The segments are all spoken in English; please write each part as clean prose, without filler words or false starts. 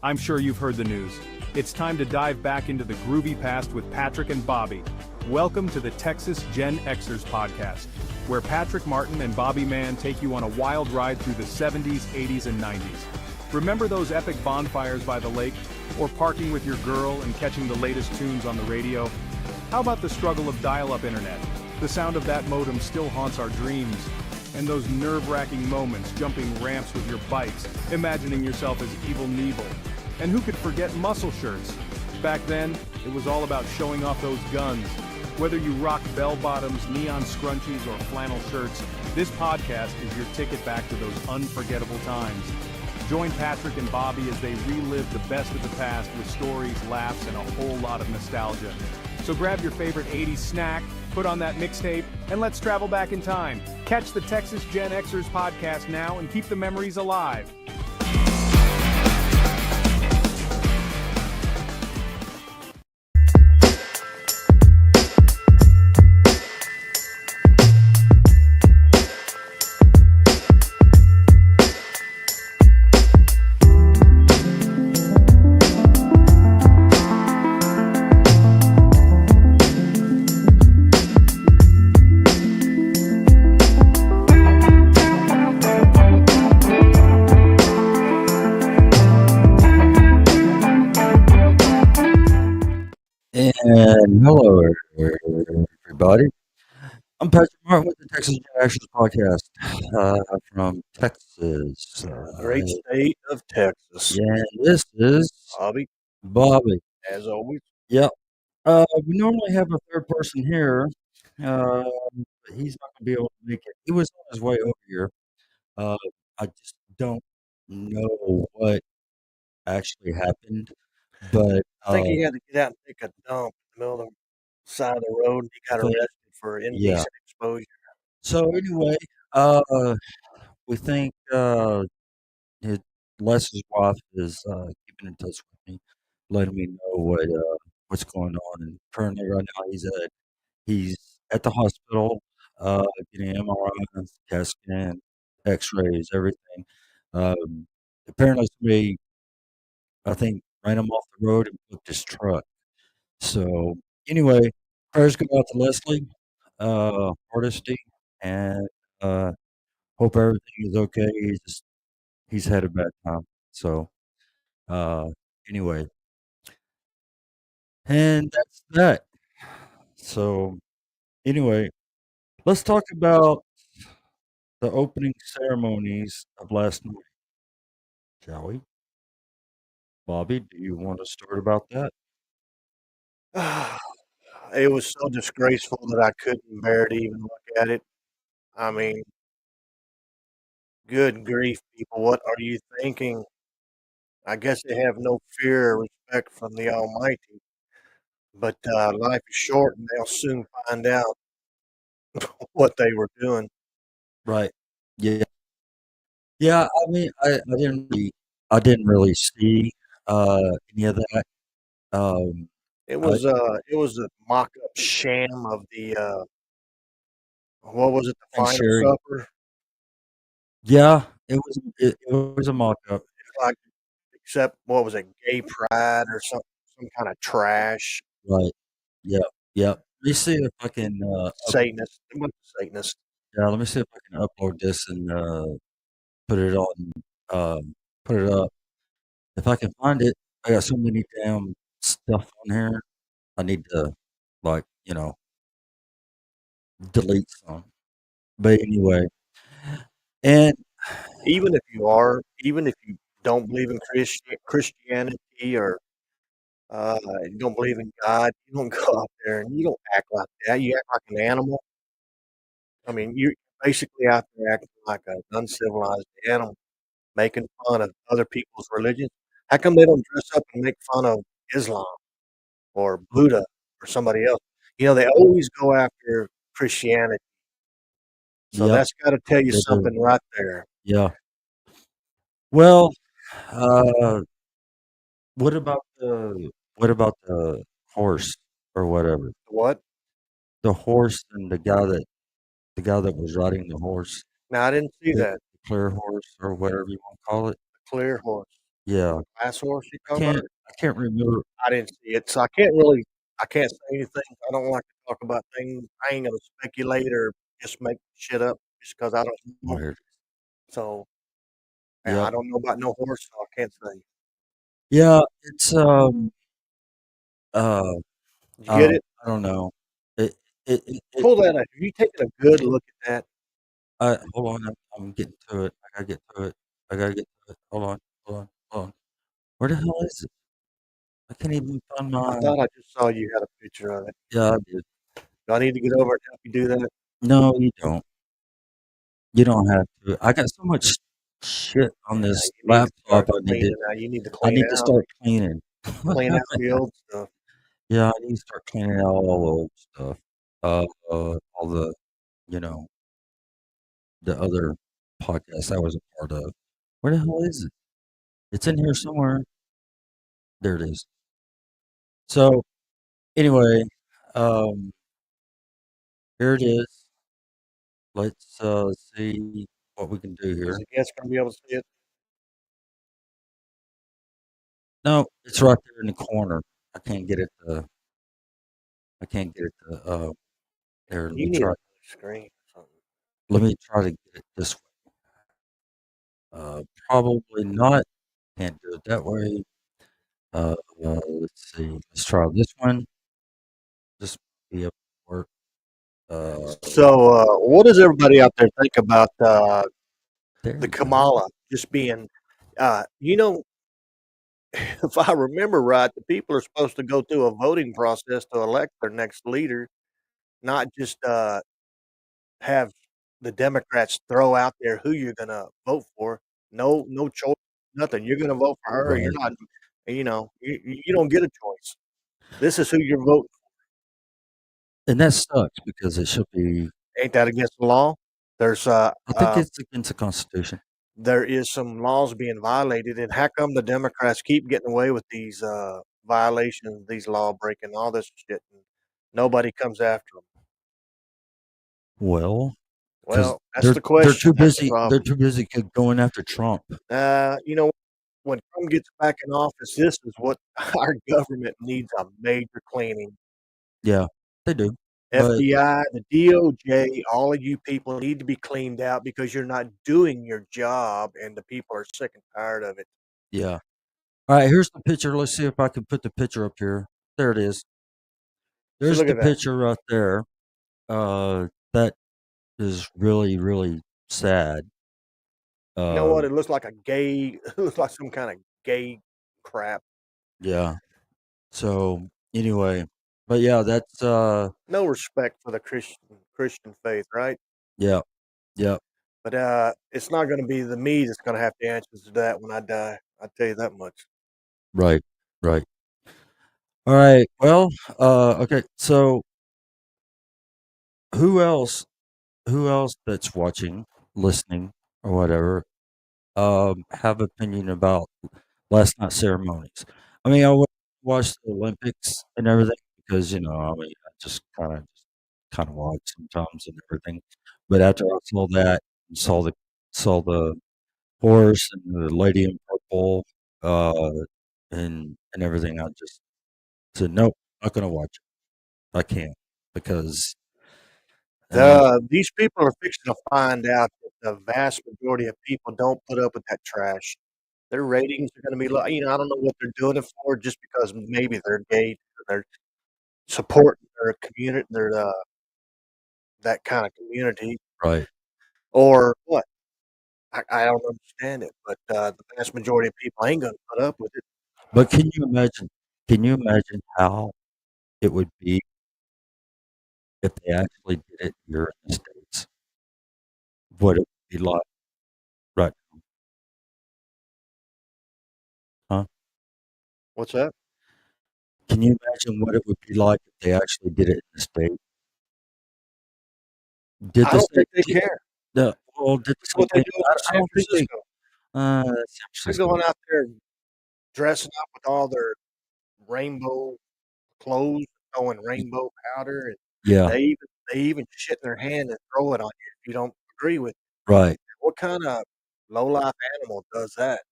I'm sure you've heard the news. It's time to dive back into the groovy past with Patrick and Bobby. Welcome to the Texas Gen Xers podcast, where Patrick Martin and Bobby Mann take you on a wild ride through the 70s, 80s, and 90s. Remember those epic bonfires by the lake? Or parking with your girl and catching the latest tunes on the radio? How about the struggle of dial-up internet? The sound of that modem still haunts our dreams. And those nerve-wracking moments jumping ramps with your bikes, imagining yourself as Evil Knievel. And who could forget muscle shirts? Back then, it was all about showing off those guns. Whether you rock bell-bottoms, neon scrunchies, or flannel shirts, this podcast is your ticket back to those unforgettable times. Join Patrick and Bobby as they relive the best of the past with stories, laughs, and a whole lot of nostalgia. So grab your favorite 80s snack, put on that mixtape, and let's travel back in time. Catch the Texas Gen Xers podcast now and keep the memories alive. And hello, everybody. I'm Patrick Martin with the Texas Actions Podcast from Texas. Great state of Texas. Yeah, this is Bobby, Bobby. as always. Yep. We normally have a third person here, but he's not going to be able to make it. He was on his way over here. I just don't know what actually happened, but I think he had to get out and take a dump in the middle of the side of the road. And he got think- arrested for indecent yeah. exposure. So anyway, we think his Les's wife is keeping in touch with me, letting me know what's going on. And currently, right now, he's at the hospital, getting MRIs, CAT scan, X-rays, everything. Apparently, somebody, I think, ran him off the road and flipped his truck. So anyway, prayers go out to Leslie, Hardesty, and hope everything is okay. He's had a bad time. So uh, anyway, and that's that. So anyway, let's talk about the opening ceremonies of last night, shall we? Bobby, do you want to start about that? It was so disgraceful that I couldn't bear to even look at it. I mean, good grief, people. What are you thinking? I guess they have no fear or respect from the Almighty. But life is short, and they'll soon find out what they were doing. Right. Yeah. Yeah. I mean, I didn't really see any of that. It was a mock-up sham of the what was it? The And final Sherry, supper. yeah, it was a mock-up. It's like, except what was it? Gay pride or some kind of trash. Right. Yeah. Yeah. Let me see if I can. Satanist. It was Satanist. Yeah. Let me see if I can upload this and put it on. Put it up. If I can find it, I got so many damn stuff on here. I need to, like, delete some. But anyway, and Even if you don't believe in Christianity or you don't believe in God, you don't go out there and you don't act like that. You act like an animal. I mean, you're basically out there acting like an uncivilized animal, making fun of other people's religions. How come they don't dress up and make fun of Islam or Buddha or somebody else? They always go after Christianity. So yep, that's got to tell you they do. something right there. Yeah. Well, uh, what about the horse or whatever? What? The horse and the guy that was riding the horse, Now, I didn't see the that. clear horse or whatever you want to call it. Clear horse. Yeah. Glass horse you I talking can't about? I can't remember. I didn't see it, so I can't say anything. I don't like to talk about things. I ain't gonna speculate or just make shit up just 'cause I don't Oh, know. here it is. So, yeah, I Yep. don't know about no horse, so I can't say. Yeah, it's, uh, Did you get it? I don't know. It it Pull that up. Have you taken a good look at that? hold on, I'm getting to it. I gotta get to it. I gotta get to it. Hold on. Where the hell is it? I can't even find I my thought I just saw you had a picture of it. yeah, I did. Do I need to get over and help you do that? No, you don't. You don't have to. I got so much shit on Yeah, this you need to laptop start cleaning out. You need to I clean need to out, start cleaning. clean out the old stuff. Yeah, I need to start cleaning out all the old stuff. All the, you know, the other podcasts I was a part of. Where the hell is it? It's in here somewhere. There it is. So anyway, um, here it is. Let's see what we can do Is here. the guest gonna be able to see it? No, it's right there in the corner. I can't get it to. I can't get it to. There. You need another screen or something. Let me try to get it this way. Probably not. Can't do it that way. Let's see. Let's try this one. This might be able to work. So, what does everybody out there think about There the you go. Kamala just being, you know, if I remember right, the people are supposed to go through a voting process to elect their next leader, not just have the Democrats throw out there who you're gonna vote for. No, no choice, nothing. You're gonna vote for her. You're Right. not. You don't get a choice. This is who you're voting. And that sucks because it should be. Ain't that against the law? There's I think it's against the Constitution. there is some laws being violated, and how come the Democrats keep getting away with these violations, these law breaking, all this shit, and nobody comes after them? Well, because Well, that's the question. That's the they're problem. too busy going after Trump. You know, when Trump gets back in office, this is what our government needs: a major cleaning. Yeah, they do. But FBI, the DOJ, all of you people need to be cleaned out because you're not doing your job, and the people are sick and tired of it. yeah. All right, here's the picture. Let's see if I can put the picture up here. There it is. So There's look the at that. picture right there. That is really, really sad. You know what? Um, It looks like a gay. It looks like some kind of gay crap. yeah. So anyway, but yeah, that's No respect for the Christian faith, right? yeah, yeah, But it's not going to be the me that's going to have to answer to that when I die. I tell you that much. right, right. All right. Well, okay. So who else? Who else that's watching, listening, or whatever, have opinion about last night's ceremonies? I mean, watched the Olympics and everything because I mean, I just kind of watch sometimes and everything. But after I saw that, and saw the horse and the lady in purple, uh, and everything, I just said, nope, not gonna watch it. I can't because uh, These people are fixing to find out that the vast majority of people don't put up with that trash. Their ratings are going to be low. I don't know what they're doing it for, just because maybe they're gay, or they're supporting their community, their that kind of community, right. or what. I don't understand it, but the vast majority of people ain't going to put up with it. But can you imagine how it would be if they actually did it here in the States? What it would be like, right, huh? What's that? Can you imagine what it would be like if they actually did it in the state? Did I the don't state think they did care. did the Look same what they're thing? doing I in I San don't think they Francisco. San They're Francisco. going out there dressing up with all their rainbow clothes, throwing rainbow powder, and Yeah, they even shit in their hand and throw it on you if you don't agree with it. right. What kind of low life animal does that?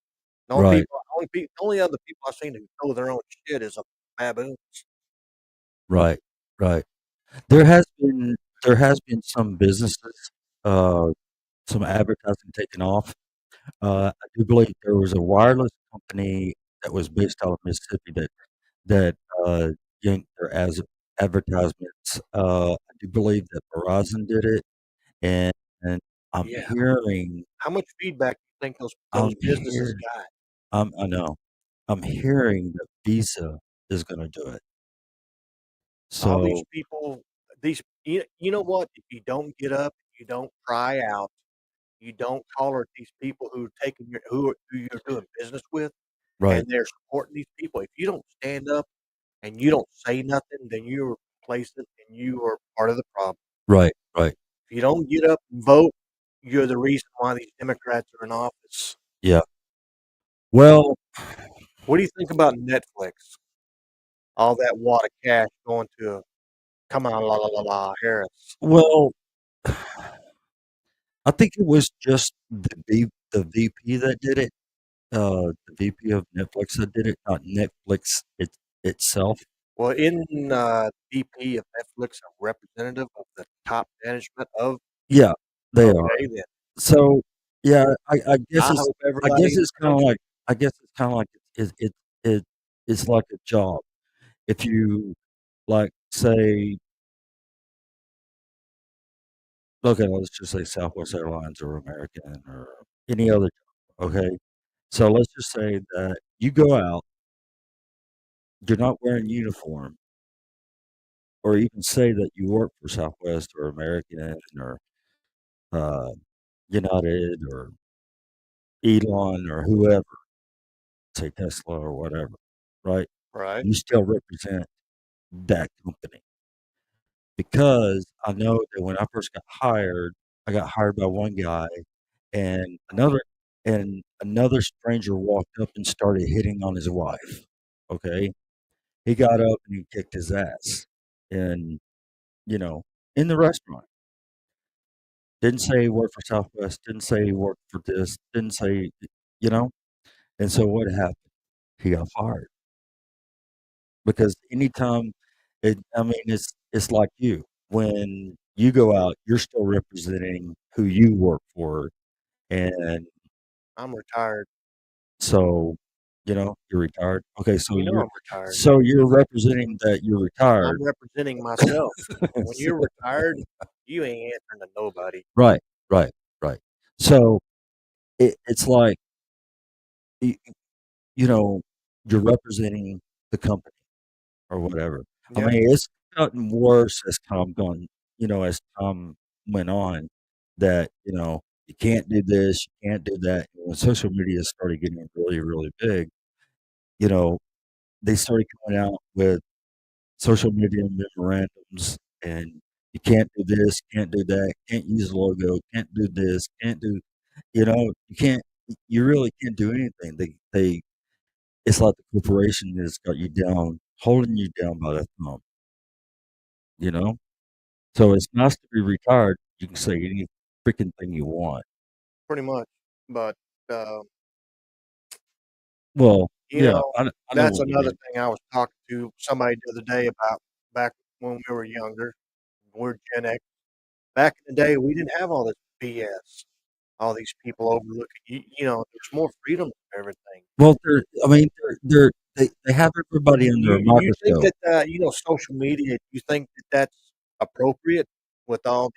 Right, The only other people I've seen who know their own shit is a baboons. right, right. There has been there has been some businesses, uh, some advertising taken off. I do believe there was a wireless company that was based out of Mississippi that yanked their advertisements. I do believe that Verizon did it, and, and I'm Yeah. hearing How much feedback do you think those I'm businesses hearing got? I know I'm hearing that Visa is going to do it. All these So people, you know what? If you don't get up, you don't cry out, you don't holler at these people who you're doing business with, right, and they're supporting these people. If you don't stand up and you don't say nothing, then you're complacent and you are part of the problem. right, right, If you don't get up and vote, you're the reason why these Democrats are in office. yeah. Well, What do you think about Netflix? All that wad of cash going to Kamala la la la la Harris. well, I think it was just the VP that did it. The VP of Netflix that did it, not Netflix itself. Well, isn't VP of Netflix a representative of the top management of? Yeah, they are. Okay, then So, yeah, I hope I guess everybody in it's the kinda country. like I guess it's kinda like it's like a job. If you, like, say okay, let's just say Southwest Airlines or American or any other job, okay? So let's just say that you go out, you're not wearing uniform, or even say that you work for Southwest or American or, uh, United or Elon or whoever, say Tesla or whatever, right? Right. You still represent that company because I know that when I first got hired, I got hired by one guy and another stranger walked up and started hitting on his wife. Okay. He got up and he kicked his ass and, you know, in the restaurant. Didn't say he worked for Southwest, didn't say he worked for this, didn't say, you know. And so what happened? He got fired because anytime I mean, it's like you. When you go out, you're still representing who you work for, and I'm retired. so, you're retired. Okay, You know I'm retired. so you're representing that you're retired. I'm representing myself. When So you're retired, you ain't answering to nobody. right, right, right. So it's like, y you know, you're representing the company or whatever. I Yep. mean, it's gotten worse as time gone as time went on that, you can't do this, you can't do that. When social media started getting really, really big, you know, they started coming out with social media memorandums and you can't do this, can't do that, can't use logo, can't do this, can't do, you can't, you really can't do anything. It's like the corporation that's got you down, holding you down by the thumb, you know? So it's nice to be retired. You can say any freaking thing you want. Pretty much. But uh, Well, you yeah, know, I know that's what you another mean. thing I was talking to somebody the other day about back when we were younger. We're Gen X. Back in the day, we didn't have all this BS. All these people overlooking there's more freedom to everything. Well, I mean, they have everybody under a You think microscope. that, social media, you think that that's appropriate with all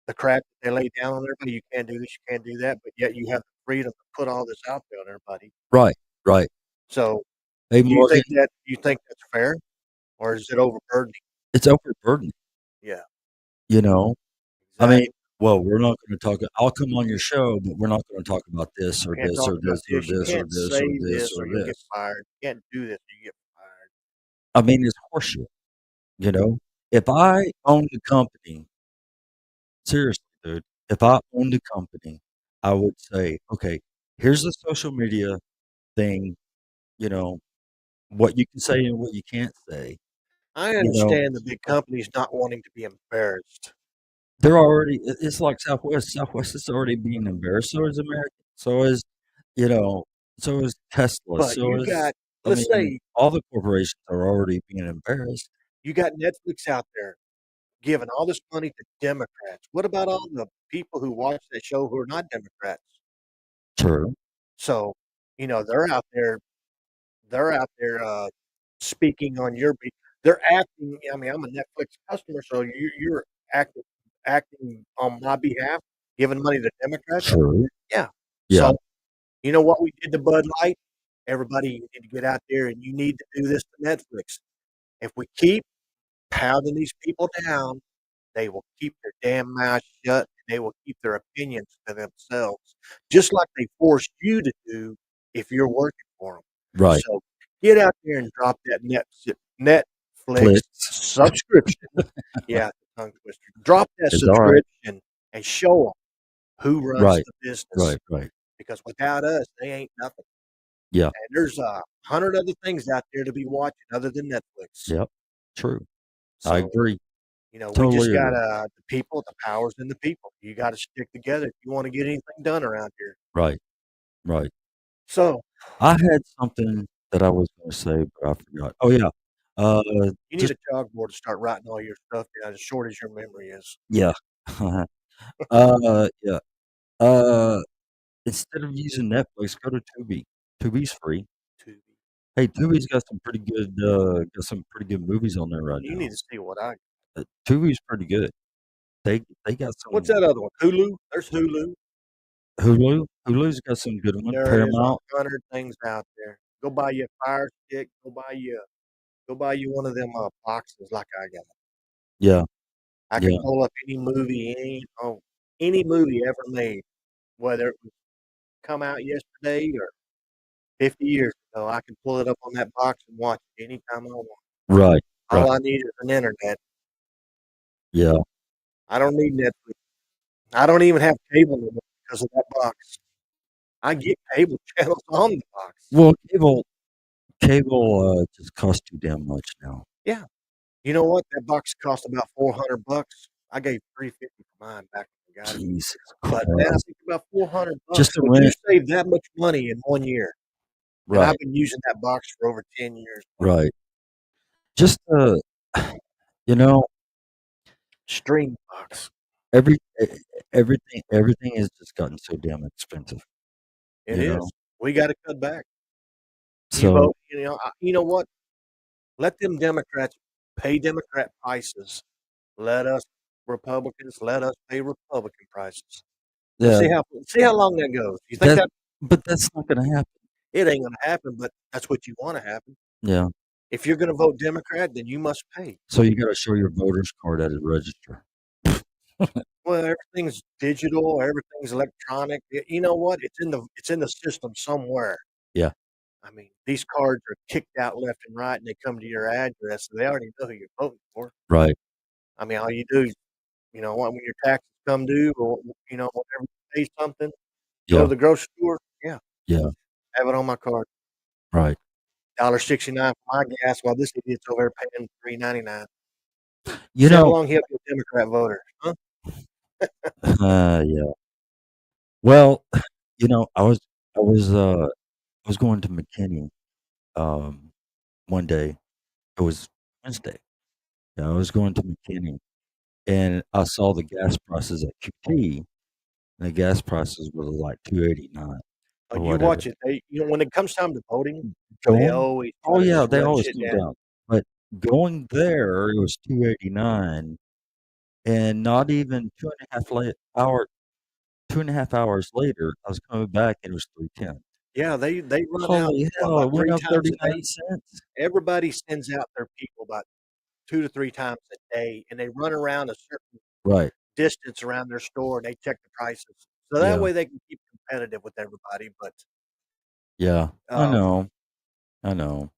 the crap that they lay down on everybody? You can't do this, you can't do that, but yet you have the freedom to put all this out there on everybody. Right, right. So, Hey, Morgan, you think that's fair, or is it overburdening? it's overburdening, Yeah, you know? I mean, exactly. well, we're not gonna talk I'll come on your show, but we're not gonna talk about this or Can't this talk or about this or this. You this or can't this say or this this, or or you'll get this. fired. You can't do this, or you get fired. I mean, it's horseshit, you know? If I owned a company seriously, dude, if I owned a company, I would say, "Okay, here's the social media thing, you know, what you can say and what you can't say." I You know, understand the big companies not wanting to be embarrassed. they're already it's like Southwest. Southwest is already being embarrassed, so is American. So is You know, so is Tesla. But So you is got, I let's mean, say, all the corporations are already being embarrassed. you got Netflix out there giving all this money to Democrats. What about all the people who watch that show who are not Democrats? True. So, they're out there, speaking on your be they're acting. I mean, I'm a Netflix customer, so you're acting acting on my behalf, giving money to Democrats? True. Yeah. Yeah. So, you know what we did to Bud Light? Everybody, you need to get out there and you need to do this to Netflix. If we keep pounding these people down, they will keep their damn mouth shut, and they will keep their opinions to themselves, just like they force you to do if you're working for them. Right. So, get out there and drop that Netflix Flicks subscription. Yeah, tongue twister. Drop that is all right. subscription and show them who runs Right. the business, Right. because without us, they ain't nothing. Yeah. And there's 100 other things out there to be watching other than Netflix. Yep. True. I So, agree. we just Totally got agree. the people, the powers in the people. You got to stick together if you want to get anything done around here. Right. Right. So, I had something that I was gonna say, but I forgot. Oh, yeah. Uh, you need just a chalkboard to start writing all your stuff down, as short as your memory is. yeah. Yeah. Instead of using Netflix, go to Tubi. Tubi's free. Tubi. Hey, Tubi's got some pretty good movies on there right You now. need to see what I. Tubi's pretty good. They got What's some that other one? Hulu. There's Hulu. Hulu. Hulu's got some good ones. There is Paramount. 100 things out there. Go buy you a Fire Stick. Go buy you one of them boxes like I got. Yeah. I can Yeah. pull up any movie ever made, whether it was come out yesterday or 50 years ago. I can pull it up on that box and watch it anytime I want. Right. Right. All I need is an internet. Yeah. I don't need Netflix. I don't even have cable anymore because of that box. I get cable channels on the box. Well, cable just costs too damn much now. Yeah. You know what? That box cost about $400. I gave $350 for mine back when I got it. Jesus But now Christ. think about $400. Just to So you rent. save that much money in 1 year, and Right. I've been using that box for over 10 years. Right. Just you know, Stream box. every e everything has just gotten so damn expensive, It you know? is. We gotta cut back. You So, vote, you know what? Let them Democrats pay Democrat prices. Let us Republicans, let us pay Republican prices. And yeah, see how long that goes. You think that that but that's not gonna happen. it ain't gonna happen, but that's what you wanna happen. Yeah. If you're gonna vote Democrat, then you must pay. So you gotta show your voter's card at a register. Well, everything's digital, everything's electronic. You know what? It's in the system somewhere. Yeah. I mean, these cards are kicked out left and right, and they come to your address, so they already know who you're voting for. Right. I mean, all you do is, when your taxes come due, or whenever you pay something, go to Yeah. the grocery store. Yeah, Yeah. have it on my card. Right. $1.69 for my gas, while this idiot's over there paying $3.99. You See how know long he'll be a Democrat voter, huh? yeah. Well, I was going to McKinney, um, one day. It was Wednesday. Yeah, I was going to McKinney, and I saw the gas prices at QT, and the gas prices were like 2.89 Oh, or you whatever. watch it. When it comes time to voting, they Going always Oh, try to yeah, just they run always shit come down. down, but going there, it was 2.89, and not even 2.5 hours later, I was coming back, and it was 3.10. Yeah, they run out, Holy what, hell, about it went 3 up times a 39 day? cents. Everybody sends out their people about 2 to 3 times a day, and they run around a certain Right. distance around their store, and they check the prices. So that Yeah. way they can keep competitive with everybody, but, Yeah. um, I know,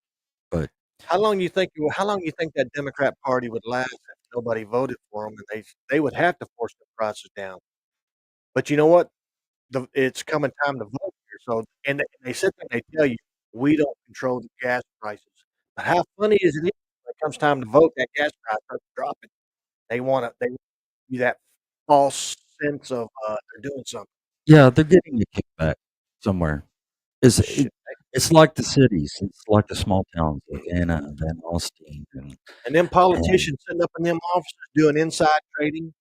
but how long you think that Democrat Party would last if nobody voted for them, and they would have to force the prices down. But you know what? It's coming time to vote here, so and they sit there and they tell you, "We don't control the gas prices." But how funny is it when it comes time to vote, that gas price starts dropping. They want you that false sense of, they're doing something. yeah, they're getting a kickback somewhere. It's Shit. it's like the cities. It's like the small towns like Anna and Van Alstyne And them and politicians sitting up in them offices doing inside trading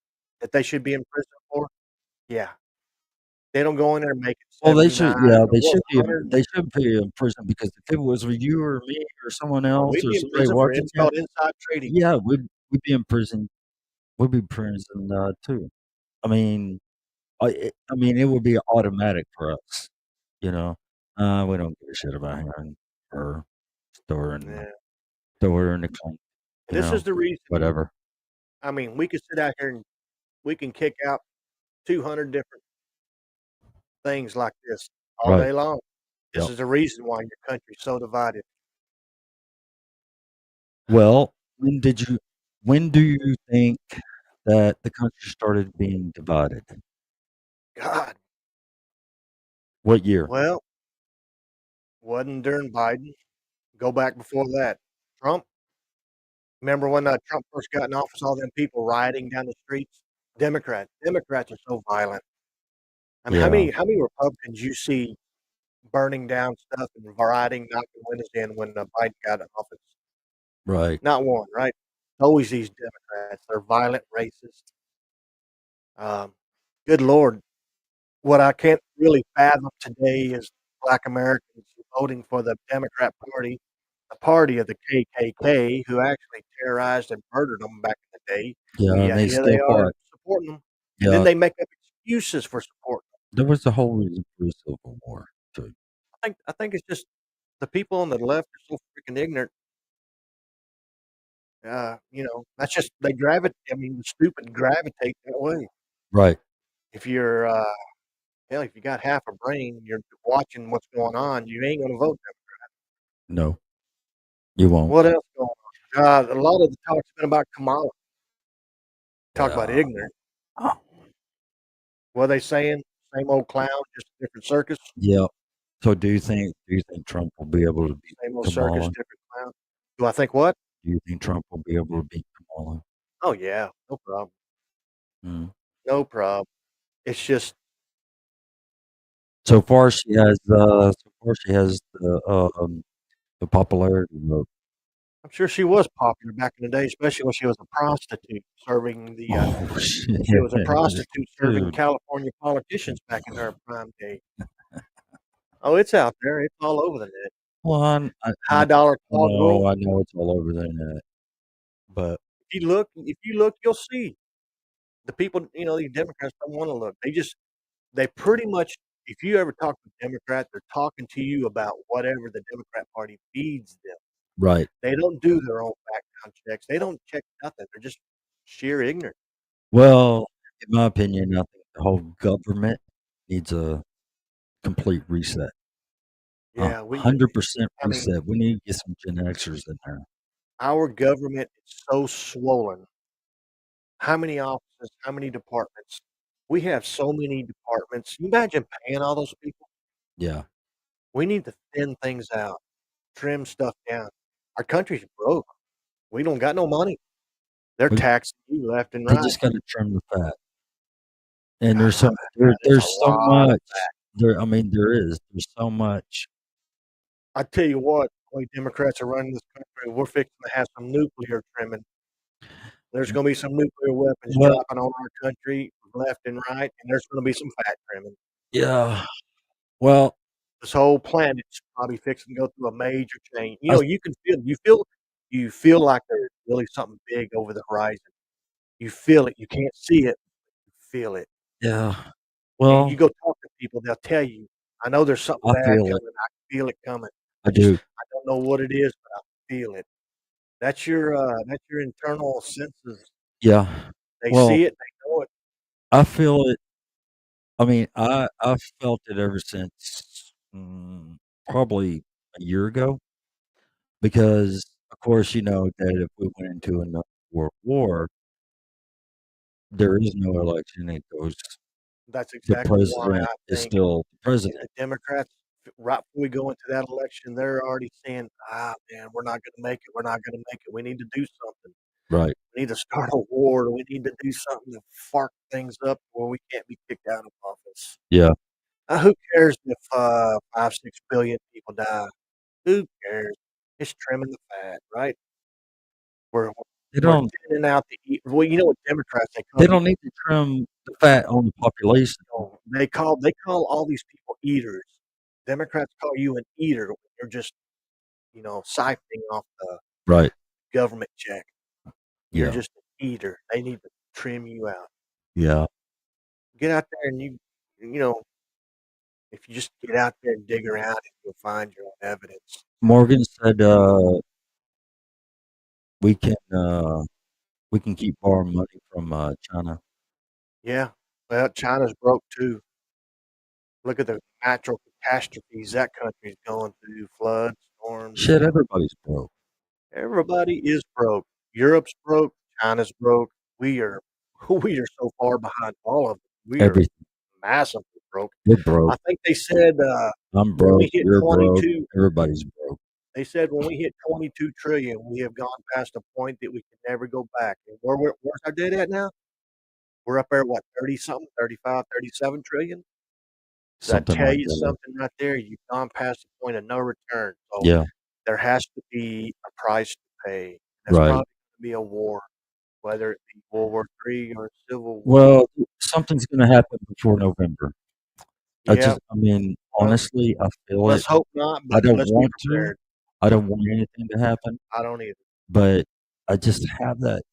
that they should be in prison for. Yeah, they don't go in there making well, 79 or what, 100. they should be in prison because if it was with you or me or someone else We'd or be in somebody prison for watching it's that, called inside trading. yeah, we'd be in prison. We'd be in prison, too. I mean, I mean, it would be automatic for us, you know? We don't give a shit about him or storing Yeah. throw her in the clink, And this is the reason. whatever. I mean, we could sit out here and we can kick out 200 different things like this all Right. day long. This Yep. is the reason why your country's so divided. Well, when do you think that the country started being divided? God, What year? well, wasn't during Biden. Go back before that. Trump. Remember when Trump first got in office, all them people rioting down the streets? Democrats are so violent. I mean, Yeah, how many Republicans you see burning down stuff and rioting, knocking windows in when Biden got in office? right. Not one, right? Always these Democrats. They're violent, racist. Um, good Lord, what I can't really fathom today is Black Americans voting for the Democrat Party, the party of the KKK, who actually terrorized and murdered them back in the day. Yeah, And and yet they here they still are fought. supporting them, and then Yeah, they make up excuses for supporting them. there was a whole reason for the Civil War, too. I think it's just the people on the left are so freaking ignorant. That's just they gravitate. I mean, the stupid gravitate that way. Right. If you're hell, if you got half a brain, you're watching what's going on. You ain't gonna vote Democrat. No, you won't. What else going on? A lot of the talk's been about Kamala. Talk about Yeah. ignorant. What are they saying? Same old clown, just a different circus. Yeah. So do you think Trump will be able to beat Same old circus, Kamala? different clown. Do I think what? Do you think Trump will be able to beat Kamala? Oh yeah, no problem. Mm. No problem. It's just So far she has the popularity vote. I'm sure she was popular back in the day, especially when she was a prostitute serving the. Oh, shit. She was a prostitute serving Dude. California politicians back in her prime day. Oh, it's out there. It's all over the net. Well, High dollar call girl. I know it's all over the internet, but If you look, you'll see the people. These Democrats don't want to look. They pretty much. If you ever talk to a Democrat, they're talking to you about whatever the Democrat Party feeds them. right. They don't do their own background checks. They don't check nothing. They're just sheer ignorant. Well, in my opinion, I think the whole government needs a complete reset. Yeah, 100% I mean, reset. We need to get some Gen Xers in there. our government is so swollen. How many offices? How many departments? We have so many departments. You imagine paying all those people? Yeah. We need to thin things out, trim stuff down. Our country's broke. We don't got no money. They're We taxing you left and They right. just gotta trim the fat. And God, there's there's a so lot of much. There's so much. I tell you what, the way Democrats are running this country, we're fixing to have some nuclear trimming. There's going to be some nuclear weapons Well, dropping on our country left and right, and there's going to be some fat trimming. yeah. Well, This whole planet's probably fixing to go through a major change. I You can you feel like there's really something big over the horizon. You feel it. You can't see it. You feel it. yeah. You Well, go talk to people, they'll tell you, I know there's something I bad feel it. coming. I can feel it coming. I do. I don't know what it is, but I feel it. That's your internal senses. Yeah. They Well, see it, they know it. I feel it. I mean, I've felt it ever since, probably a year ago because, of course, you know that if we went into another world war, there is no election. It goes That's the exactly why president I is think still the if president. the Democrats, right before we go into that election, they're already saying, man, we're not gonna make it. We're not gonna make it. We need to do something. Right. We need to start a war. We need to do something to fart things up where we can't be kicked out of office. Yeah. Who cares if 5, 6 billion people die? Who cares? It's trimming the fat, right? We're They we're don't thinning out the well, you know what Democrats they call they you don't need to trim the fat on the population. know, they call all these people eaters. Democrats call you an eater when you're just, siphoning off the Right. government check. You're Yeah. just an eater. They need to trim you out. Yeah. Get out there and you know, if you just get out there and dig around, and you'll find your own evidence. Morgan said we can we can keep borrowing money from China. Yeah. Well, China's broke too. Look at the natural catastrophes that country's going through, floods, storms. Shit, everybody's broke. Everybody is broke. Europe's broke. China's broke. We are we are so far behind all of them. We are Everything. massively broke. We're broke. I think they said I'm when we broke. hit You're broke. 22, Everybody's broke. they said when we hit 22 trillion, we have gone past a point that we can never go back. And where's our debt at now? We're up there, what, 30 something, 35, 37 trillion? Does that Something tell like you that. something right there? You've gone past the point of no return. So Yeah. there has to be a price to pay. That's Right. probably going to be a war, whether it be World War III or Civil War. Well, something's going to happen before November. Yeah, I mean, well, honestly, I feel it. let's hope not, I but don't let's be want to. prepared. I don't want anything to happen, I don't either. but I just have that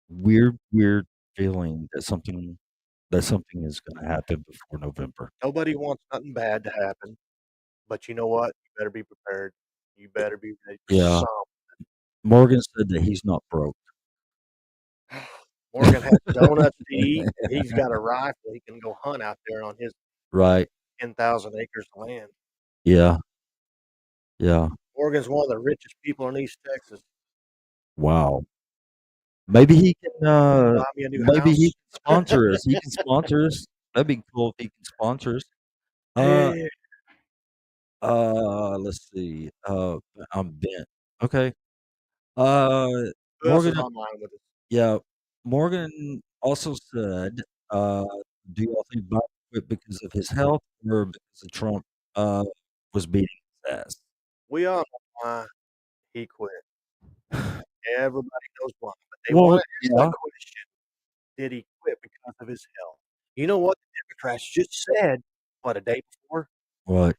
weird feeling that something is going to happen before November. Nobody wants nothing bad to happen, but you know what? You better be prepared. You better be ready for Yeah. some. Morgan said that he's not broke. Morgan has donuts to eat. He's got a rifle. He can go hunt out there on his Right. 10,000 acres of land. Yeah. Yeah. Morgan's one of the richest people in East Texas. Wow. Maybe he can Buy me a new house. sponsor us. He can sponsor us. That'd be cool if he can sponsor us. Uh Yeah. let's see. I'm bent. Okay. Uh Who else Morgan is online with us? Yeah, Morgan also said, uh, do y'all think Biden quit because of his health or because of Trump was beating his ass? We all know why he quit. Everybody knows why. But they Well, want to ask yeah. the question, did he quit because of his health? You know what the Democrats just said, what, a day before? What?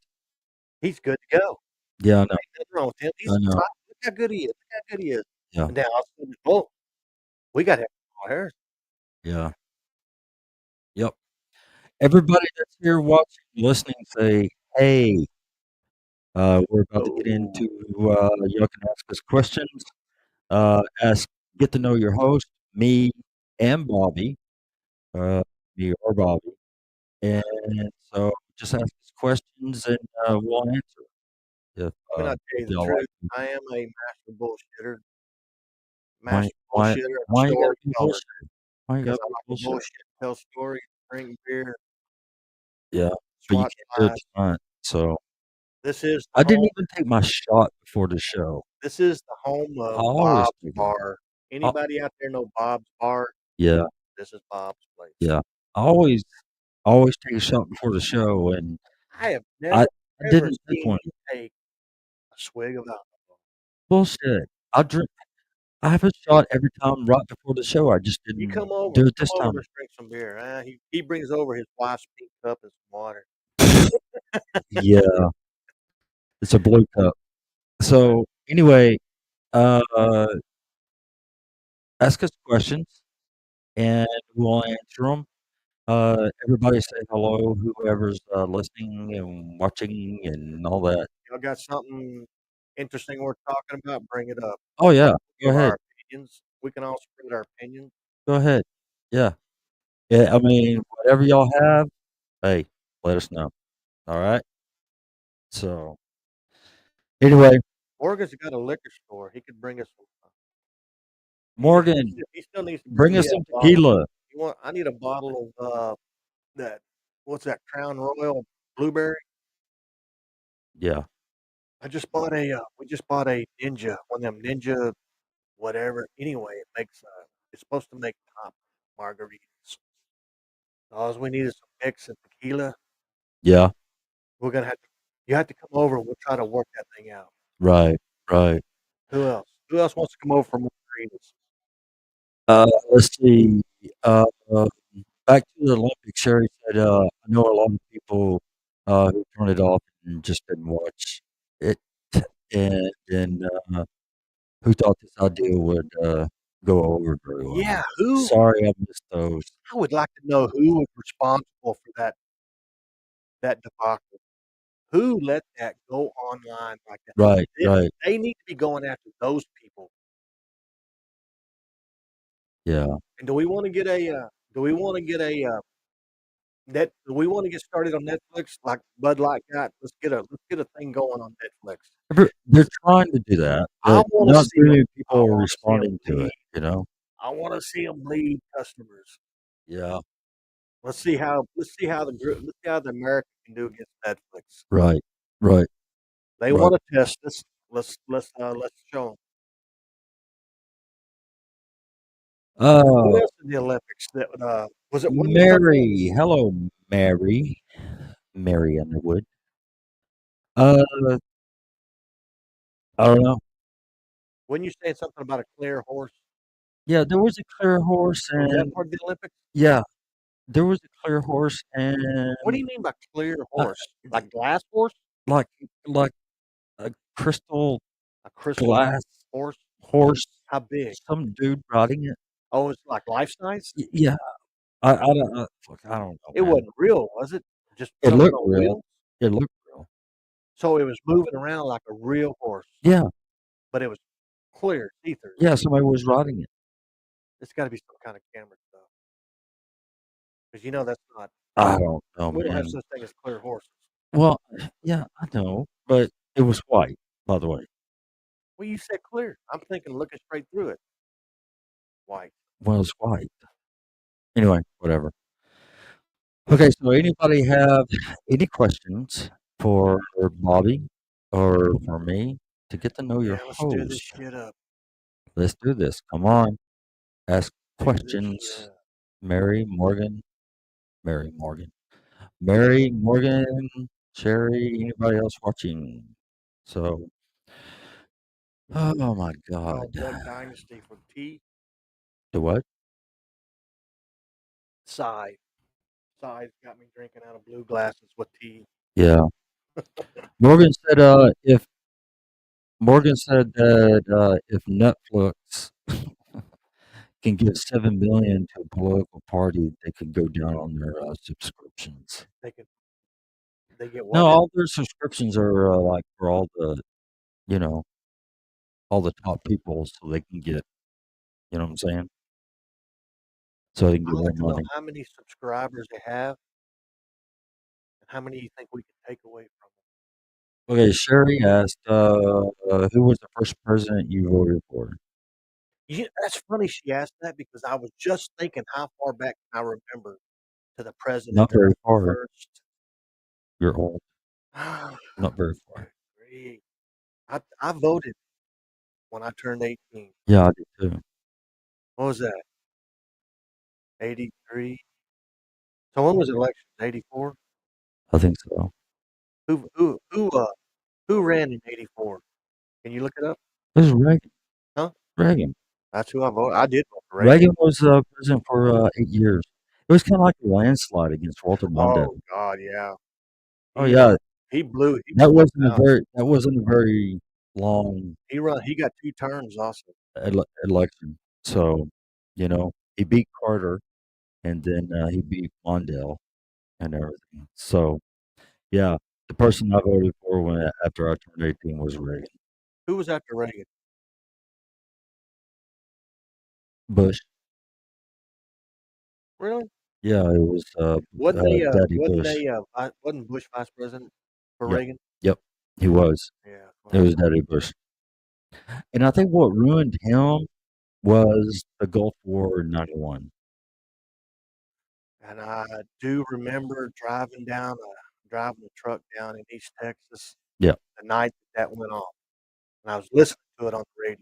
He's good to go. Yeah, I know. Ain't nothing wrong with him. He's I know. top. Look how good he is. Look how good he is. Yeah. And now all of a sudden, oh, we got to have Kamala Harris. Yeah. Yep. Everybody that's here watching, listening, say, hey, we're about to get into, y'all can ask us questions, get to know your host, me and Bobby, me or Bobby. And so just ask us questions and we'll answer if, I mean, I'll tell you if the y'all like truth. to. I am a master bullshitter. Why Master why bullshitter and why you gotta be storyteller bullshit? Why you because gotta I be like to bullshit? bullshit, tell stories, drink beer, Yeah, but you swat can't do it flies. tonight. So This is I the didn't home. even take my shot before the show. This is the home I of always Bob's take it. Bar. Anybody out there know Bob's Bar? Yeah, This is Bob's place. yeah. I always take a shot before the show, and I have I never, I ever didn't take seen one. you take a swig of alcohol. Bullshit. I have a shot every time right before the show. I just You didn't come over, do it this time. let's drink some beer. He brings over his wife's pink cup and some water. Yeah, it's a blue cup. So anyway, uh, ask us questions and we'll answer them. Everybody say hello, whoever's listening and watching and all that. Y'all got something interesting worth talking about? Bring it up. Oh yeah, go Give ahead, our opinions. We can all spread our opinions. go ahead. Yeah, yeah. I mean, whatever y'all have, hey, let us know. All right. So anyway, Morgan's got a liquor store. He could bring us some. Morgan, He still needs to bring bring me us a some bottle. tequila. I need a bottle of that. What's that? Crown Royal blueberry. Yeah, We just bought a Ninja, one of them Ninja, whatever. Anyway, it's supposed to make top margaritas. All we need is some mix and tequila. yeah. We're gonna have to. You have to come over. And we'll try to work that thing out. Right, right. Who else? Who else wants to come over for more arenas? Let's see. Uh, uh, back to the Olympics, Sherry said, I know a lot of people who turned it off and just didn't watch it, and who thought this idea would go over very well. Yeah, who? Sorry, I missed those. I would like to know who was responsible for that debacle. Who let that go online like that? Right, They, right. they need to be going after those people. Yeah, And do we want to get a? Do we want to get a? Net? Do we want to get started on Netflix like Bud Light got? Let's get a thing going on Netflix. they're trying to do that, I but want to not see very them. many I people are want to see them responding to bleed. it. You know? I want to see them bleed customers. Yeah. Let's see how the America can do against Netflix. Right, right, They right. want to test us. Let's show them. What Uh, else in the Olympics? That was it? Wasn't there something? Mary. Hello, Mary. Mary Underwood. Uh, I don't know. When you saying something about a clear horse, Yeah, there was a clear horse, was that and part of the Olympics? yeah, there was a clear horse, and What do you mean by clear uh, horse? Like glass horse? like like a crystal A crystal glass horse? horse. How big? Some dude riding it. Oh, it's like life size? Yeah, I don't look. I don't know, It man. wasn't real, was it? Just It something looked on real. wheels? It looked real. So it was moving around like a real horse, Yeah, but it was clear, see-through. yeah. Somebody was riding it. It's got to be some kind of camera stuff because you know that's not. I don't know, We don't have man. such thing as clear horses. Well, yeah, I know, but it was white, by the way. Well, you said clear. I'm thinking looking straight through it. White. Well, it's white. Anyway, whatever. Okay, so anybody have any questions for Bobby or for me to get to know your Yeah, let's do this host? shit up. Let's do this. Come on. Ask Do this questions. shit up. Mary Morgan. Mary Morgan. Mary Morgan. Sherry. Anybody else watching? So, oh my God. Oh, Duck Dynasty for tea. The what? Side. Side's got me drinking out of blue glasses with tea. Yeah. Morgan said, if Morgan said that if Netflix can give 7 million to a political party, they could go down on their subscriptions. They can. They get No, what? all their subscriptions are like for all the, you know, all the top people, so they can get, you know what I'm saying? So they can I'd get more like to know money. how many subscribers they have and how many you think we can take away from them. Okay, Sherry asked, who was the first president you voted for? That's funny she asked that because I was just thinking how far back can I remember to the president Not of very the far. first. You're old. Not very far. I voted when I turned 18. Yeah, I did too. What was that? 83. So when was the election? 84. I think so. Who ran in 84? Can you look it up? It was Reagan. Huh? Reagan. That's who I voted. I did vote for Reagan. Reagan was president for 8 years. It was kind of like a landslide against Walter Mondale. Oh God, yeah. Oh yeah, He blew. He that blew wasn't it a out. very long He got 2 terms also. election. So, he beat Carter, and then he beat Mondale and everything. So, yeah, the person I voted for after I turned 18 was Reagan. Who was after Reagan? Bush. Really? Yeah, it was Daddy Bush. Wasn't Bush vice president for Yep. Reagan? Yep, he was. Yeah. It was Daddy Bush. And I think what ruined him was the Gulf War in '91. And I do remember driving the truck down in East Texas. Yeah. The night that went off, and I was listening to it on the radio.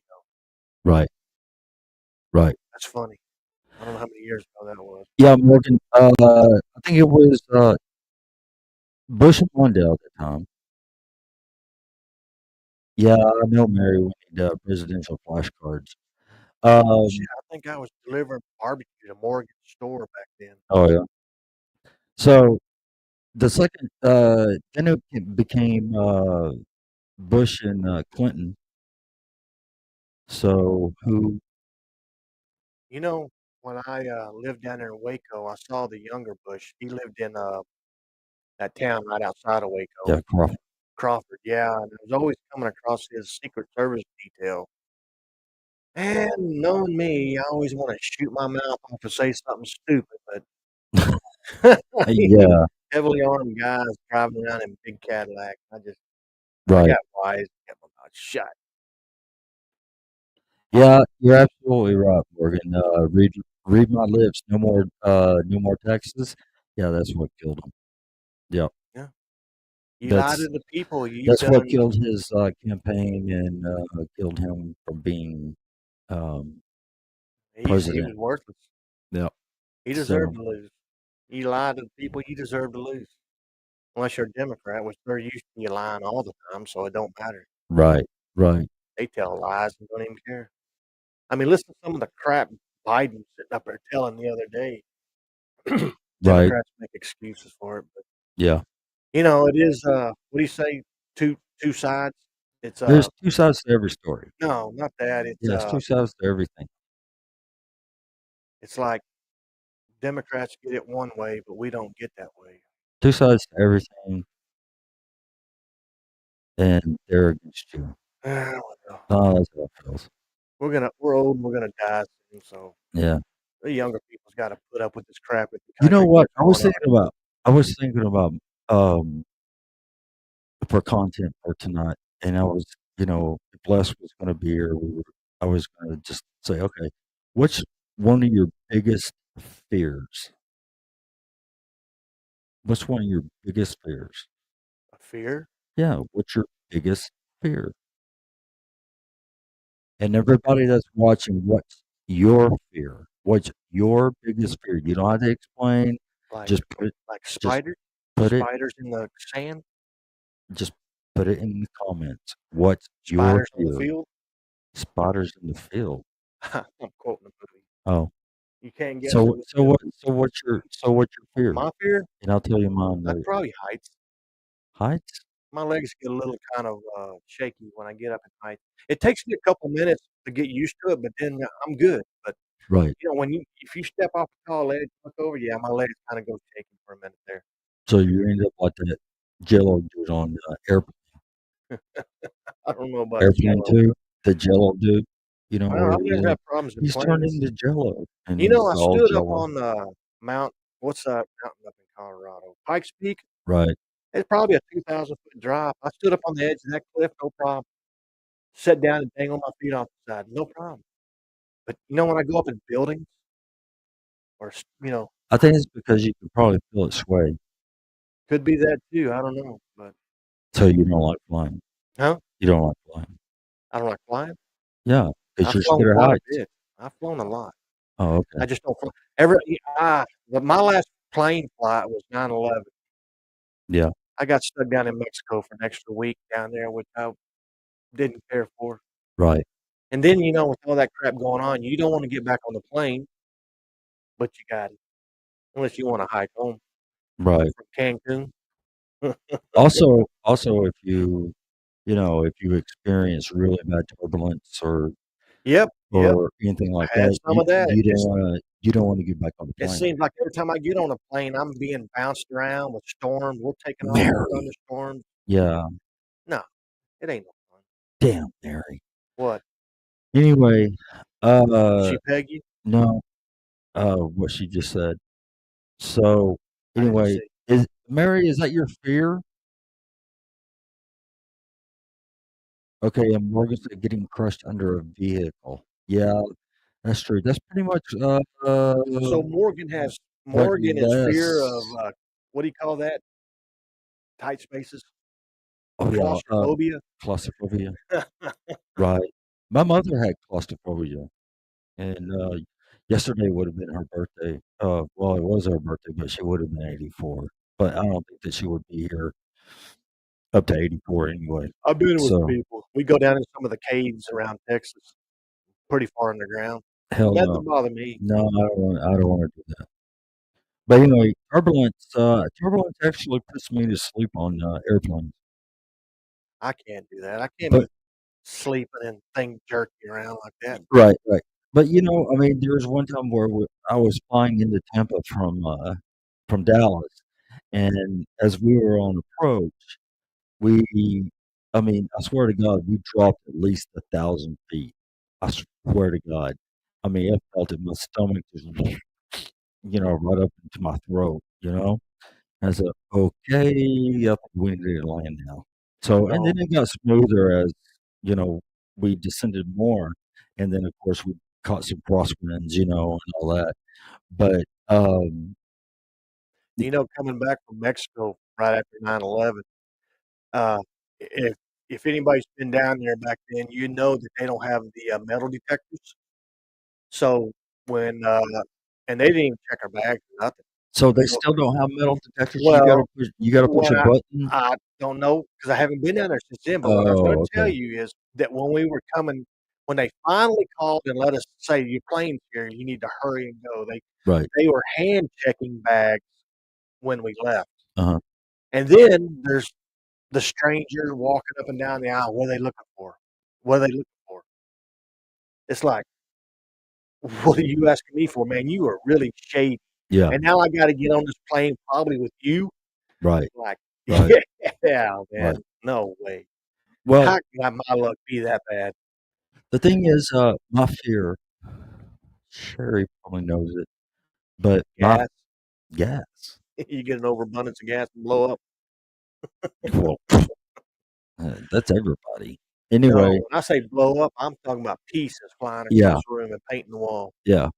Right. Right. That's funny. I don't know how many years ago that was. Yeah, Morgan. I think it was Bush and Mondale at the time. Yeah, I know, Mary. We need presidential flashcards. Shit, I think I was delivering barbecue to Morgan's store back then. Oh yeah. So the second, then became Bush and Clinton. So who? You know, when I lived down there in Waco, I saw the younger Bush. He lived in that town right outside of Waco, Yeah, Crawford. Crawford. Yeah, and I was always coming across his Secret Service detail. And knowing me, I always want to shoot my mouth off and say something stupid, but Yeah, heavily armed guys driving around in big Cadillacs. I right. got wise, kept my mouth shut. Yeah, you're absolutely right, Morgan. Read my lips. No more Texas. Yeah, that's what killed him. Yeah, Yeah, you lie to that's the people. You that's what done. killed his campaign and killed him from being um, He president. was worthless. Yeah. He So deserved to lose. You lie to the people. You deserve to lose. Unless you're a Democrat, which they're used to you lying all the time, so it don't matter. right, right, They tell lies and don't even care. I mean, listen to some of the crap Biden sitting up there telling the other day. right. Democrats make excuses for it, but Yeah. it is. What do you say? Two sides. It's There's two sides to every story. no, not that. Yeah, it's two sides to everything. It's like Democrats get it one way, but we don't get that way. Two sides to everything, and they're against you. Well, Oh, that's how it feels. we're old and we're gonna die soon, so Yeah. the younger people's got to put up with this crap that the You know country what? keeps going on. I was thinking about um for content for tonight, and I was, if Les was going to be here, I was going to just say, okay, what's one of your biggest fears? What's one of your biggest fears? A fear? Yeah, what's your biggest fear? And everybody that's watching, what's your fear? What's your biggest fear? You don't have to explain. Like Just put it, like just spiders? put it, Spiders in the sand? just put it in the comments. What's your Spiders in the fear? field? Spiders in the field. I'm quoting the movie. Oh, You can't guess so who it so is. what what's your fear? My fear? And I'll tell you mine That's later. probably heights. Heights? My legs get a little kind of shaky when I get up at night. It takes me a couple minutes to get used to it, but then I'm good. But Right. if you step off a tall ledge, look over, yeah, my legs kind of go shaky for a minute there. So you end up like that Jello dude on I don't know about Airplane Jello. 2, the Jello dude, Well, where I've never had problems in he's turned planes. into Jello and he's I all stood up Jello. on Mount what's that mountain up in Colorado? Pikes Peak? Right. It's probably a 2,000-foot drop. I stood up on the edge of that cliff, no problem. Sat down and dangled my feet off the side, no problem. But, when I go up in buildings or, I think it's because you can probably feel it sway, could be that too, I don't know, but so you don't like flying. huh? You don't like flying. I don't like flying. Yeah, 'cause I've you're flown scared of quite a heights. bit. I've flown a lot. Oh, I okay. just don't fly every but my last plane flight was 9/11. Yeah, I got stuck down in Mexico for an extra week down there, which I didn't care for. right, And then, with all that crap going on, you don't wanna get back on the plane, but you got it, unless you wanna hike home right. from Cancun. Also, if you experience really bad turbulence Yep, yep. or anything like I had that, some of that. you don't wanna get back on the It plane. seems like every time I get on a plane, I'm being bounced around with storms. We're taking off in Mary. thunderstorms. Yeah, No, it ain't no fun. damn, Mary. What? Anyway, She peg you? no, what she just said. So, I didn't anyway, see. Is that your fear? Okay, and Morgan said getting crushed under a vehicle. Yeah, that's true. That's pretty much, So what Morgan is fear of, less what do you call that? Tight spaces? oh, yeah, Claustrophobia? claustrophobia, right. My mother had claustrophobia, and, yesterday would have been her birthday. Well, it was her birthday, but she would have been 84. but I don't think that she would be here up to 84 anyway. I've been with So people. We go down in some of the caves around Texas, pretty far underground. hell Nothing no, bother me. no, I don't want to do that. But anyway, turbulence actually puts me to sleep on airplanes. I can't do that. I can't But be sleeping and things jerking around like that. right, right. But I mean, there was one time where I was flying into Tampa from Dallas, and as we were on approach, we, I mean, I swear to God, we dropped at least 1,000 feet. I swear to God. I mean, I felt it. My stomach just, right up into my throat. I said, okay, I think we need to land now. So, and No, then it got smoother as, you know, we descended more. And then, of course, we caught some crosswinds, and all that. But, coming back from Mexico right after 9/11, uh, if anybody's been down there back then, you know that they don't have the metal detectors. So when and they didn't even check our bags or nothing. so they You know, still don't have metal detectors. well, You gotta push what a button. I don't know because I haven't been down there since then. But what I was going Oh, to tell okay. you is that when we were coming, when they finally called and let us say your plane's here, you need to hurry and go. Right. They were hand checking bags when we left, Uh-huh. and then there's the stranger walking up and down the aisle. What are they looking for? What are they looking for? It's like, what are you asking me for, man? You are really shady. Yeah. And now I got to get on this plane probably with you. Right. Like, Right. yeah, man, Right. no way. Well, How can my luck be that bad? the thing is, my fear, Sherry probably knows it, but my Gas. gas. You get an overabundance of gas and blow up. Well, that's everybody. No, Anyway, when I say blow up, I'm talking about pieces flying yeah, across the room and painting the wall. yeah,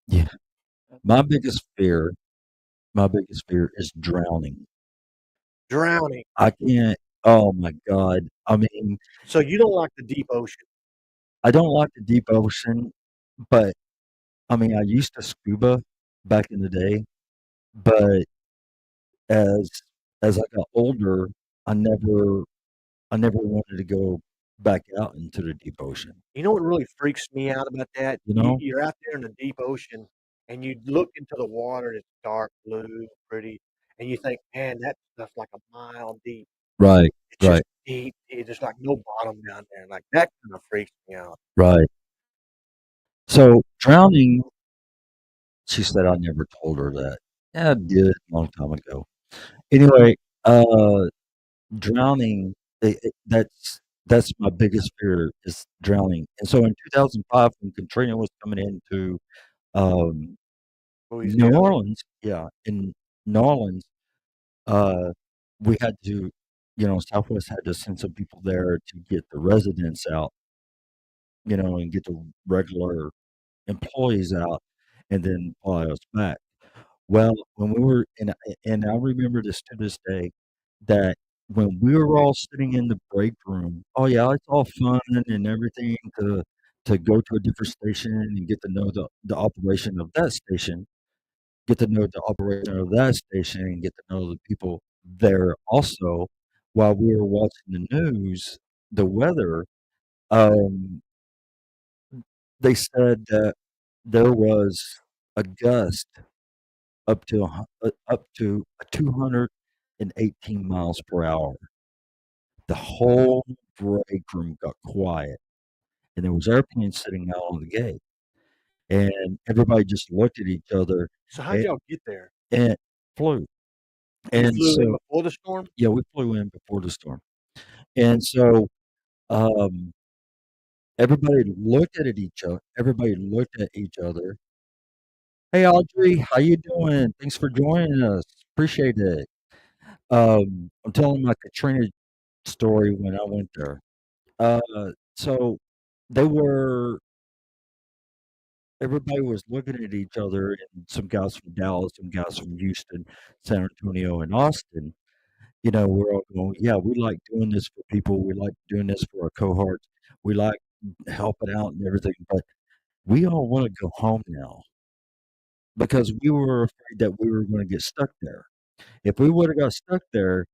yeah. My biggest fear, my biggest fear is drowning. Drowning. I can't. Oh my God. I mean, So you don't like the deep ocean. I don't like the deep ocean, but I mean, I used to scuba back in the day, but as as I got older, I never I never wanted to go back out into the deep ocean. You know what really freaks me out about that? You know? You're out there in the deep ocean and you look into the water and it's dark blue, pretty, and you think, man, that stuff's like a mile deep. Right, It's just right, deep. There's like no bottom down there. Like that kind of freaks me out. right. So drowning, she said I never told her that. Yeah, I did a long time ago. Anyway, uh, drowning, that's my biggest fear is drowning. And so in 2005, when Katrina was coming into um, New Louisiana. Orleans, yeah, in New Orleans, uh, we had to, Southwest had to send some people there to get the residents out, and get the regular employees out, and then fly us back. Well, when we were and I remember this to this day, that when we were all sitting in the break room, oh yeah, it's all fun and everything to go to a different station and get to know the operation of that station, get to know the operation of that station, and get to know the people there also. While we were watching the news, the weather, um, they said that there was a gust up to 218 miles per hour. The whole break room got quiet, and there was airplanes sitting out on the gate, and everybody just looked at each other So how'd and, y'all get there? and flew. You And flew in so, before the storm? yeah, we flew in before the storm, and so um, Everybody looked at each other. Hey, Audrey, how you doing? Thanks for joining us. Appreciate it. I'm telling my Katrina story when I went there. Uh, so they were everybody was looking at each other, and some guys from Dallas, some guys from Houston, San Antonio, and Austin. We're all going, yeah, we like doing this for people. We like doing this for our cohorts. We like helping out and everything, but we all want to go home now because we were afraid that we were going to get stuck there. If we would have got stuck there,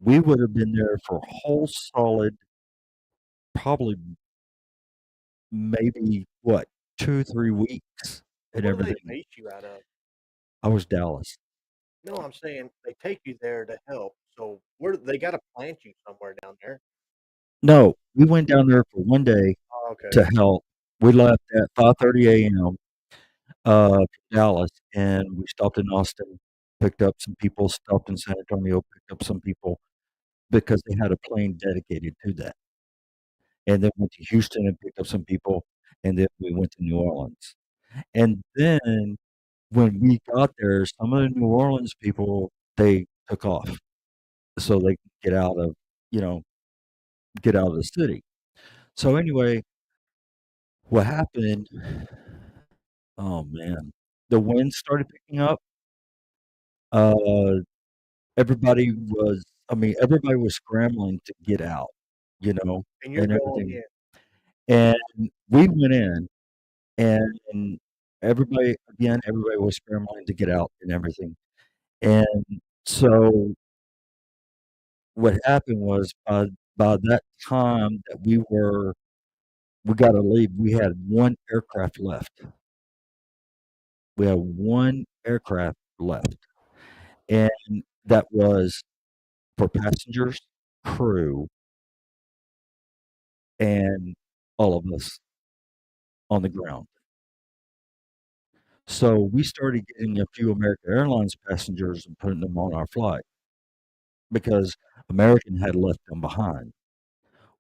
we would have been there for a whole solid, probably maybe what 2 3 weeks So and what do they everything. base you out of? I was Dallas. No, I'm saying they take you there to help. So where they got to plant you somewhere down there. No, we went down there for one day Oh, okay. to help. We left at 5:30 a.m. From Dallas, and we stopped in Austin, picked up some people, stopped in San Antonio, picked up some people because they had a plane dedicated to that. And then went to Houston and picked up some people, and then we went to New Orleans. And then when we got there, some of the New Orleans people, they took off so they could you know, get out of the city. So anyway, what happened, oh man, the wind started picking up. Uh, everybody was scrambling to get out, you know, And you're and going everything. in. And we went in, and everybody was scrambling to get out and everything. And so what happened was by that time that we got to leave, we had one aircraft left. We had one aircraft left, and that was for passengers, crew, and all of us on the ground. So we started getting a few American Airlines passengers and putting them on our flight because American had left them behind.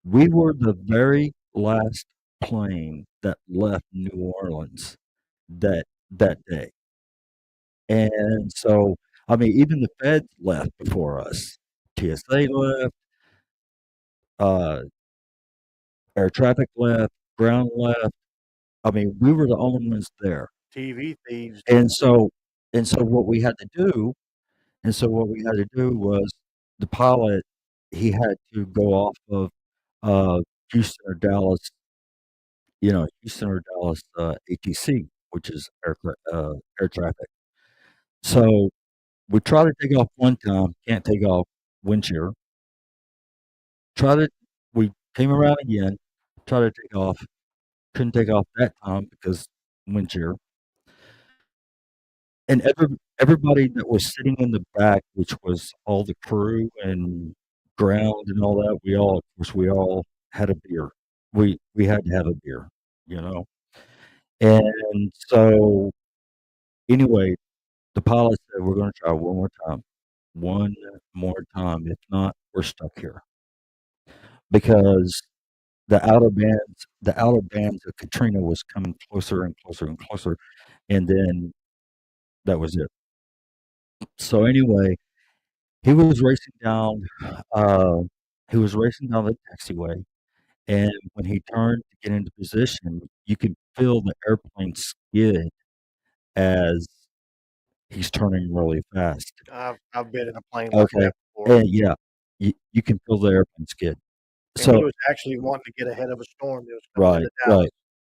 We were the very last plane that left New Orleans that day. And so, I mean, even the feds left before us. TSA left, uh, air traffic left, ground left. I mean, we were the only ones there. TV thieves. And so, and so what we had to do, and so what we had to do was the pilot, he had to go off of uh, Houston or Dallas, Houston or Dallas ATC, which is air traffic. So we tried to take off one time, can't take off wind shear. Tried it, we came around again, tried to take off, couldn't take off that time because wind shear. And everybody that was sitting in the back, which was all the crew and ground and all that, of course, we all had a beer. We had to have a beer, you know. And so anyway, the pilot said, "We're going to try one more time. If not, we're stuck here because the outer bands of Katrina was coming closer and closer and closer, and then that was it." So anyway, he was racing down. Uh, he was racing down the taxiway, and when he turned to get into position, you could feel the airplane skid as he's turning really fast. I've been in a plane like Okay, that before. and yeah, you can feel the airplane skid. And he So was actually wanting to get ahead of a storm that was coming right, into Dallas.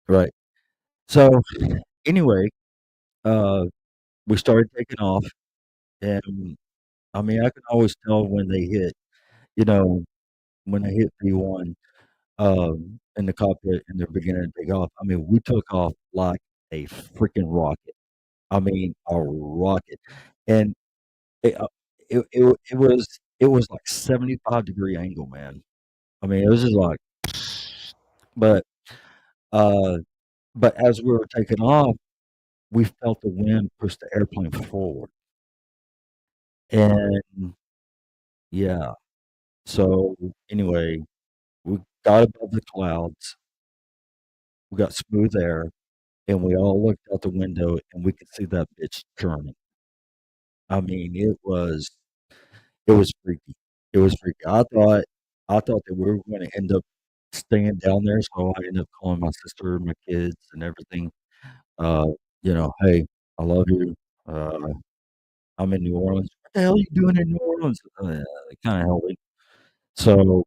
right. So anyway, uh, we started taking off, and I mean, I can always tell when they hit, you know, when they hit V1 in the cockpit and they're beginning to take off. I mean, we took off like a freaking rocket. I mean, a rocket, and it, uh, it was like 75-degree angle, man. I mean, it was just like, but uh, but as we were taking off, we felt the wind push the airplane forward, and yeah. So anyway, we got above the clouds, we got smooth air, and we all looked out the window and we could see that bitch churning. I mean, it was freaky. It was freaky. I thought that we were going to end up staying down there, so I ended up calling my sister, my kids, and everything. Uh, hey, I love you. Uh, I'm in New Orleans. What the hell are you doing in New Orleans? It kind of held me. So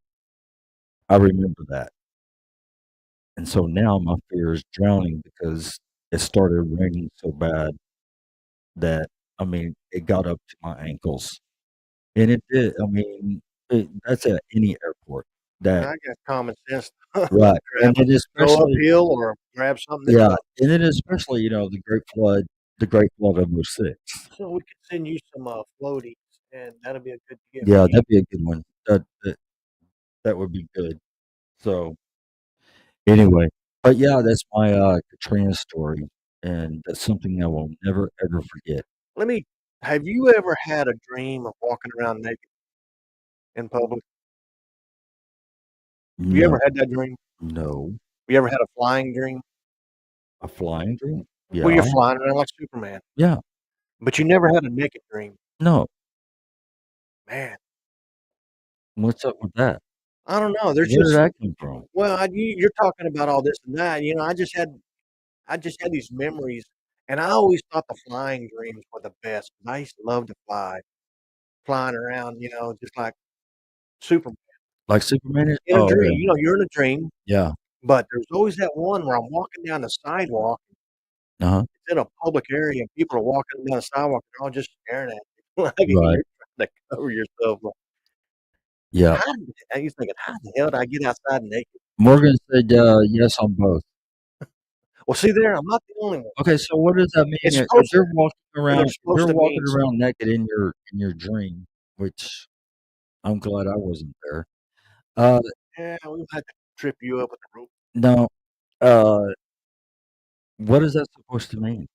I remember that. And so now my fear is drowning because it started raining so bad that I mean, it got up to my ankles, and it did. I mean, that's at any airport. That I got common sense. right, Grab and then Go especially uphill or grab something that's yeah, up. and then especially the Great Flood of '06. So we could send you some floaties, and that'll be a good gift for Yeah, you. that'd be a good one. That would be good. So anyway, but yeah, that's my Katrina story, and that's something I will never ever forget. Let me. Have you ever had a dream of walking around naked in public? Have you No, ever had that dream? no, You ever had a flying dream? a flying dream. Where you're Yeah, flying around like Superman, yeah, but you never had a naked dream. no. Man, What's up with that? I don't know. There's Where did just that come from? well, you're talking about all this and that. I just had these memories, and I always thought the flying dreams were the best. I used to love to fly, flying around, just like Superman Like Superman is? in a Oh dream. You're in a dream, yeah, but there's always that one where I'm walking down the sidewalk. yeah. Uh-huh. It's in a public area, and people are walking down the sidewalk. They're all just staring at you, like Right. you're trying to cover yourself. Like, Yeah. I was thinking, how the hell did I get outside naked? Morgan said yes on both. Well, see there, I'm not the only one. Okay, so what does that mean? It's If supposed you're walking they're around, if supposed you're to walking mean around something. naked in your dream, which I'm glad I wasn't there. Uh, Yeah, we had to trip you up with the rope. no. Uh, what is that supposed to mean?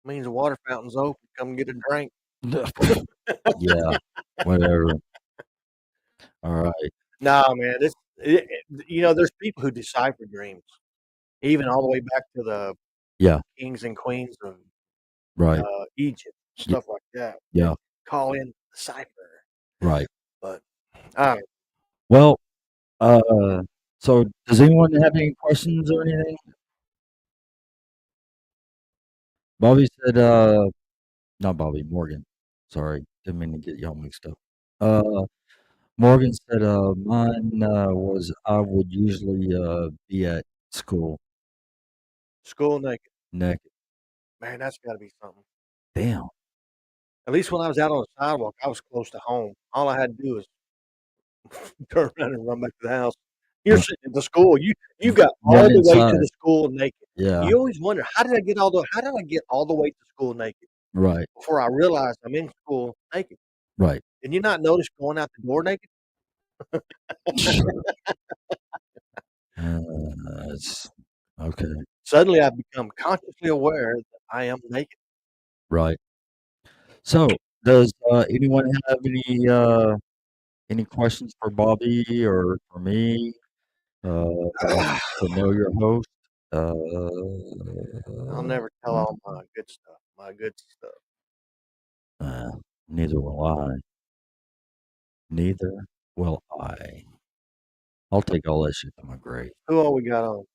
Means the water fountain's open. Come get a drink. Yeah. Whatever. All right. No, man, there's people who decipher dreams, even all the way back to the Yeah. kings and queens of Right. Egypt, Y- stuff like that. yeah. Call in the cipher, Right. but I don't Well. So does anyone have any questions or anything? Bobby said. Not Bobby. Morgan. Sorry, didn't mean to get y'all mixed up. Morgan said, mine was I would usually be at school school naked. naked. Man, that's got to be something. Damn. At least when I was out on the sidewalk, I was close to home. All I had to do was turn around and run back to the house. You're Ru- sitting at the school. You got Run all the way to inside. the school naked. Yeah. You always wonder how did I get all the way to school naked Right. before I realized I'm in school naked. Right. Did you not notice going out the door naked? It's okay. Suddenly, I've become consciously aware that I am naked. Right. So, does anyone have any questions for Bobby or for me? Familiar host. I'll never tell all my good stuff. My good stuff. Uh, neither will I. Neither will I. I'll take all that shit to my grave. Who all we got on?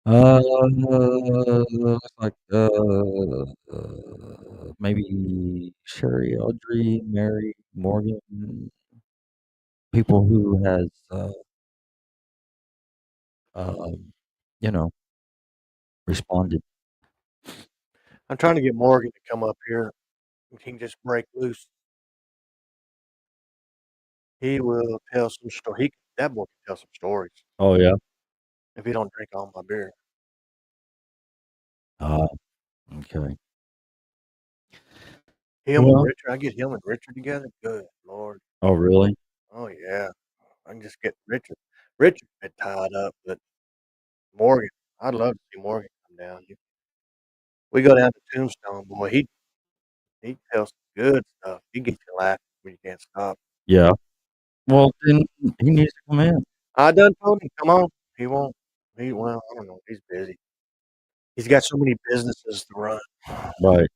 Looks like maybe Sherry, Audrey, Mary, Morgan, people who has um, you know, responded. I'm trying to get Morgan to come up here. He can just break loose. He will tell some story. That boy can tell some stories Oh yeah. if he don't drink all my beer. Uh, okay. Him and Well, Richard, I get him and Richard together. Good Lord. oh really? Oh yeah. I can just get Richard. Richard's been tied up, but Morgan, I'd love to see Morgan come down. We go down to Tombstone, boy. He tells some good stuff. He gets you laughing when you can't stop. Yeah. Well, then he needs to come in. I done told him, come on. He won't. Well, I don't know. He's busy. He's got so many businesses to run. Right.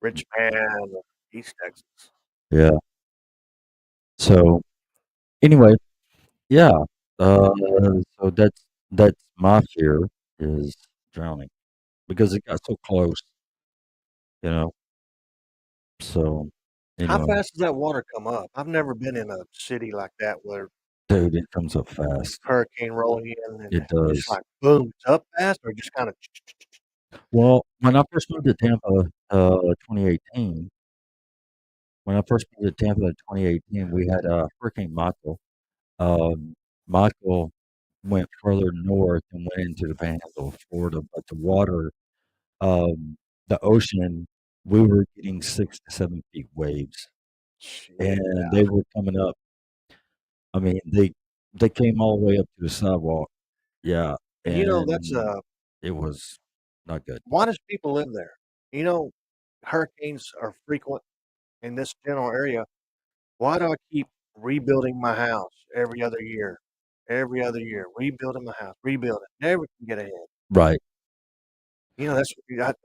Rich man, East Texas. Yeah. So anyway, yeah. So that's my fear is drowning because it got so close, you know. So How anyway, fast does that water come up? I've never been in a city like that where dude, it comes up fast. hurricane rolling in and It it's does. like boom, it's up fast or just kind of. Well, when I first moved to Tampa, 2018, when I first moved to Tampa in 2018, we had Hurricane Michael. Um, Michael went further north and went into the Panhandle of Florida, but um, the ocean, we were getting 6 to 7 feet waves, Yeah. and they were coming up. I mean, they came all the way up to the sidewalk. Yeah, And that's and it was not good. why does people live there? You know, hurricanes are frequent in this general area. Why do I keep rebuilding my house every other year? Every other year, rebuilding my house, rebuilding. Never can get ahead. Right. That's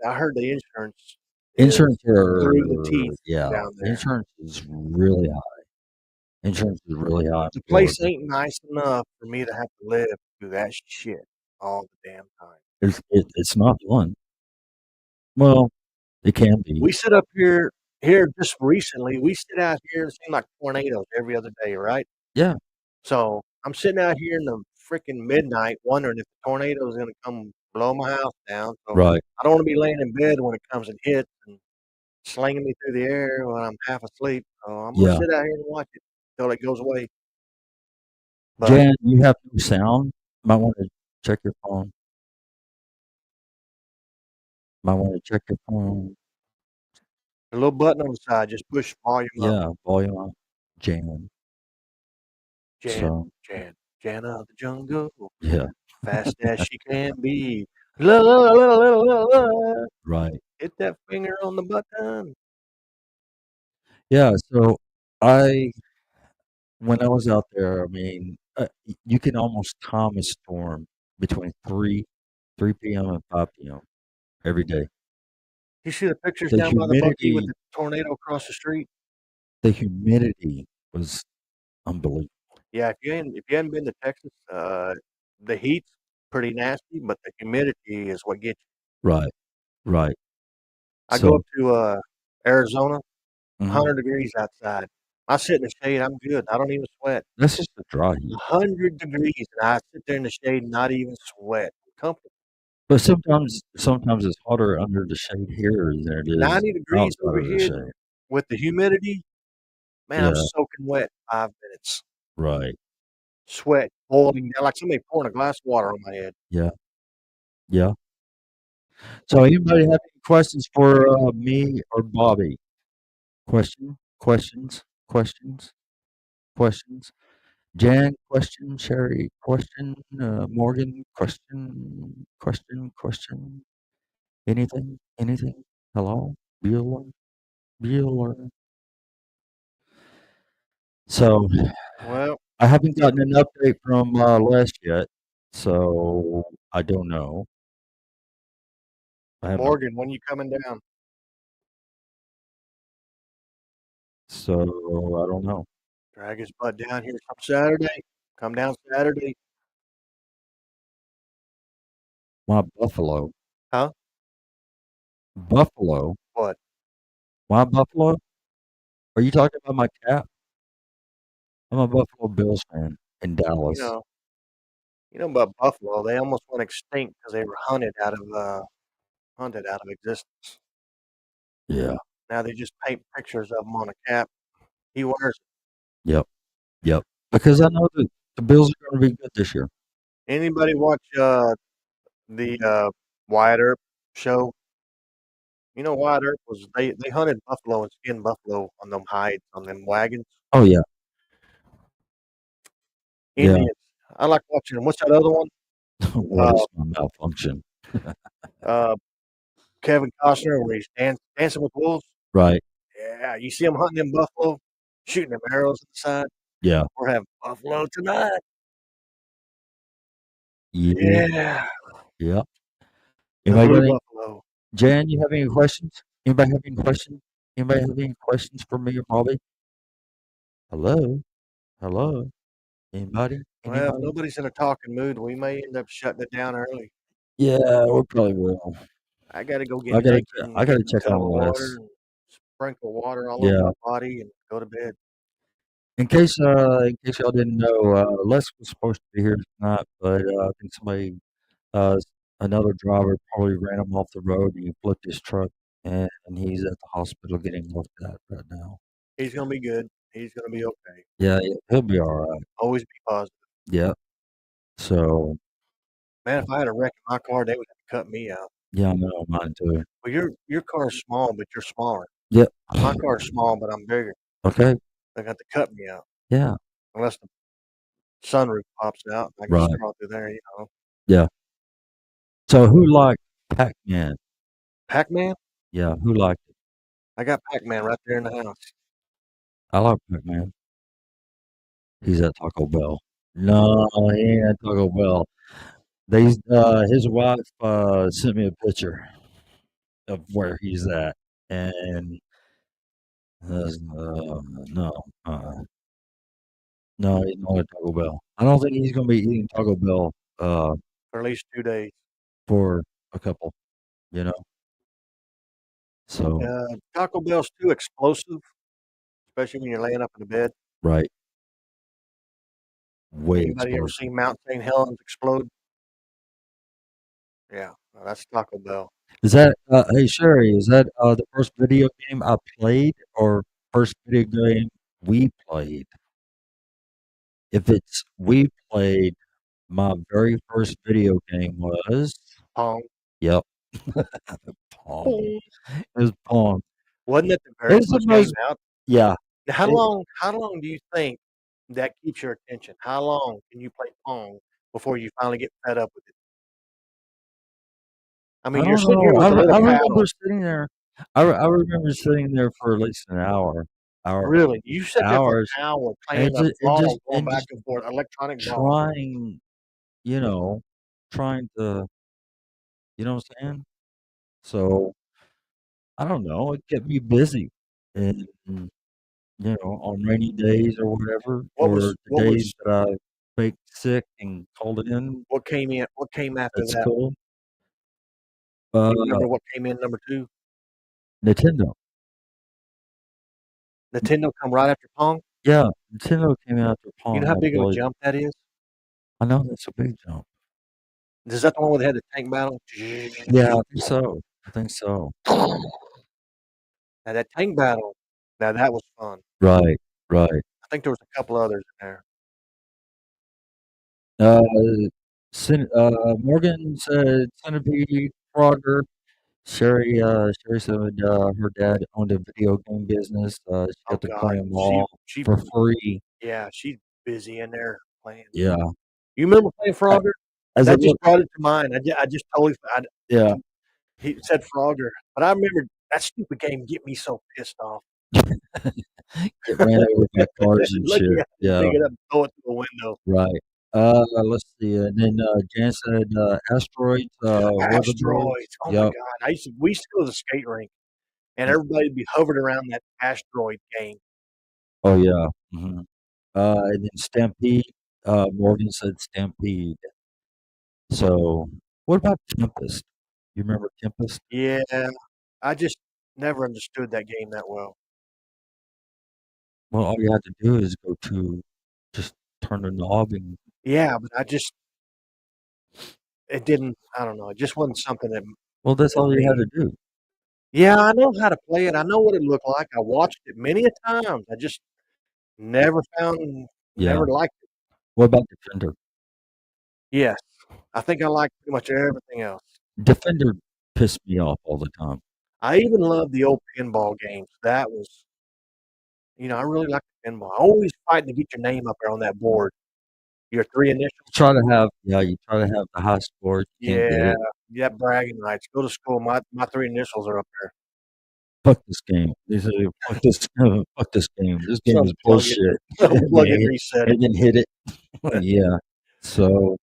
I heard the insurance is Insurance through the are teeth yeah, down there. insurance is really high. Insurance is really high The in place Florida. ain't nice enough for me to have to live through that shit all the damn time. It's not fun. Well, it can be. We sit up here just recently. We sit out here and seem like tornadoes every other day, right? Yeah, So I'm sitting out here in the freaking midnight, wondering if the tornado is going to come blow my house down. So right. I don't want to be laying in bed when it comes and hits and slinging me through the air when I'm half asleep. So I'm going to Yeah. sit out here and watch it till it goes away. But Jan, you have no sound. Might want to check your phone. Might want to check your phone. the little button on the side, just push volume up. Yeah, volume up. Jan. Jan, So, Jan of the jungle, yeah, fast as she can be. La, la, la, la, la, la. right. Hit that finger on the button. Yeah, so I when I was out there, I mean, you can almost time a storm between 3 p.m. and 5 p.m. every day. You see the pictures The down by the Bucky with humidity, the tornado across the street? the humidity was unbelievable. Yeah, if you haven't been to Texas, the heat's pretty nasty, but the humidity is what gets you. Right, right. I go So, up to Arizona, mhm, 100 degrees outside. I sit in the shade, I'm good. I don't even sweat. that's just a dry heat. 100 degrees, and I sit there in the shade and not even sweat. Comfortable. But sometimes it's hotter under the shade here than it is 90 degrees outside over of the here shade. with the humidity. Man, I'm Yeah, soaking wet 5 minutes. right. Sweat boiling down like somebody pouring a glass of water on my head. Yeah, yeah. So anybody have any questions for me or Bobby? Questions, questions. Jan, question. Sherry, question. Morgan, question. Anything? Hello? Bueller. So Well, I haven't gotten an update from Les yet, so I don't know. I have not. Morgan, when you coming down? So I don't know. Drag his butt down here some Saturday. Come down Saturday. Why Buffalo? Huh? Buffalo? What? Why Buffalo? Are you talking about my cat? I'm a Buffalo Bills fan in You Dallas. know, you know about buffalo? They almost went extinct because they were hunted out of existence. Yeah. Now they just paint pictures of them on a cap. He wears it. Yep. Yep. Because I know that the Bills are going to be good this year. Anybody watch the Wyatt Earp show? You know, Wyatt Earp was they hunted buffalo and skinned buffalo on them hides on them wagons. Oh yeah. Yeah. Indians. I like watching them. What's that other one? What Uh, is my malfunction? uh, Kevin Costner where he's dancing with wolves. Right. Yeah, you see him hunting them buffalo, shooting them arrows at the side. Yeah. We're having buffalo tonight. Yeah. Yeah, Yeah. the Anybody got blue any? buffalo. Jan, you have any questions? Anybody have any questions? Anybody have any questions for me or Bobby? Hello? Hello? Anybody? Well, if Anybody? nobody's in a talking mood, we may end up shutting it down early. Yeah, we probably will. I got to go get naked I and get gotta in check a tub on of Les. water and sprinkle water all over Yeah. my body and go to bed. In case y'all didn't know, Les was supposed to be here tonight, but I think somebody another driver probably ran him off the road, and he flipped his truck, and he's at the hospital getting looked at right now. He's gonna be good. He's gonna be okay. Yeah, he'll be all right. Always be positive. Yeah. So, Man, if I had a wreck in my car, they would have to cut me out. yeah, I know, mine too. Well, your car's small, but you're smaller. Yep. My car's small, but I'm bigger. Okay. They got to cut me out Yeah. unless the sunroof pops out. I can Right. just crawl through there, you know. Yeah. So who liked Pac-Man? Pac-Man? Yeah, who liked it? I got Pac-Man right there in the house. I like Pac-Man. He's at Taco Bell. No, he ain't at Taco Bell. His wife sent me a picture of where he's at, and no, no, he's not at Taco Bell. I don't think he's gonna be eating Taco Bell For at least 2 days. for a couple, you know. So Taco Bell's too explosive, especially when you're laying up in the bed. right, way Anybody ever explosive. seen Mount St. Helens explode? Yeah, well, that's Taco Bell. Is that hey Sherry? Is that the first video game I played, or first video game we played? If it's we played, my very first video game was Pong. yep, Pong. Boom. It was Pong. Wasn't it the It very was the first game most out? yeah. Now, how It, long do you think that keeps your attention? How long can you play Pong before you finally get fed up with it? I I mean, you're don't sitting here know. with a little I paddle. remember sitting there. I remember sitting there for at least an hour, Really? You sit there for hours, an hour and playing a ball, going and back just and forth, electronic ball. trying, you know, trying to, you know what I'm saying? So I don't know. It kept me busy, and on rainy days or whatever, What or was the days that I faked sick and called it in what came in? What came after at that? school. You remember what came in number 2? Nintendo. Nintendo come right after Pong. Yeah, Nintendo came out after You know Pong. how big of a jump that is? I know that's a big jump. Is that the one where they had the tank battle? Yeah, I think so. I think so. Now that tank battle, now that was fun. Right, right. I think there was a couple others in there. Uh, Morgan said Centipede, Frogger. Sherry said her dad owned a video game business. She Oh got to God, play them all she for free. yeah, she's busy in there playing. Yeah. You remember playing Frogger? As That it just look, brought it to mind. I just totally yeah. he said Frogger, but I remember that stupid game get me so pissed off. Get ran over by cars and Look, shit. you Yeah, pick it up and throw it through the window. right. Let's see. And then Jan said asteroids, weatherboards. Asteroids. Oh my Yep. God. We used to go to the skate rink and everybody would be hovered around that asteroid game. Oh yeah. Hmm. And then Stampede. Morgan said Stampede. So, what about Tempest? You remember Tempest? Yeah. I just never understood that game that well. Well, all you had to do is just turn the knob and Yeah, but it didn't, I don't know, it just wasn't something that well, that's for all you had me. to do. Yeah, I know how to play it. I know what it looked like. I watched it many a times. I just never Yeah. never liked it. What about Defender? Yes. I think I like pretty much everything else. Defender pissed me off all the time. I even love the old pinball games. That was, I really like the pinball. Always fighting to get your name up there on that board. Your 3 initials. You try to have the high score. You can't get Yeah, it. yeah, bragging rights. Go to school. My 3 initials are up there. Fuck this game. They say, fuck this, fuck this game. This game is Unplug it. bullshit. Unplug it, Yeah, reset it. and then hit it. Yeah. So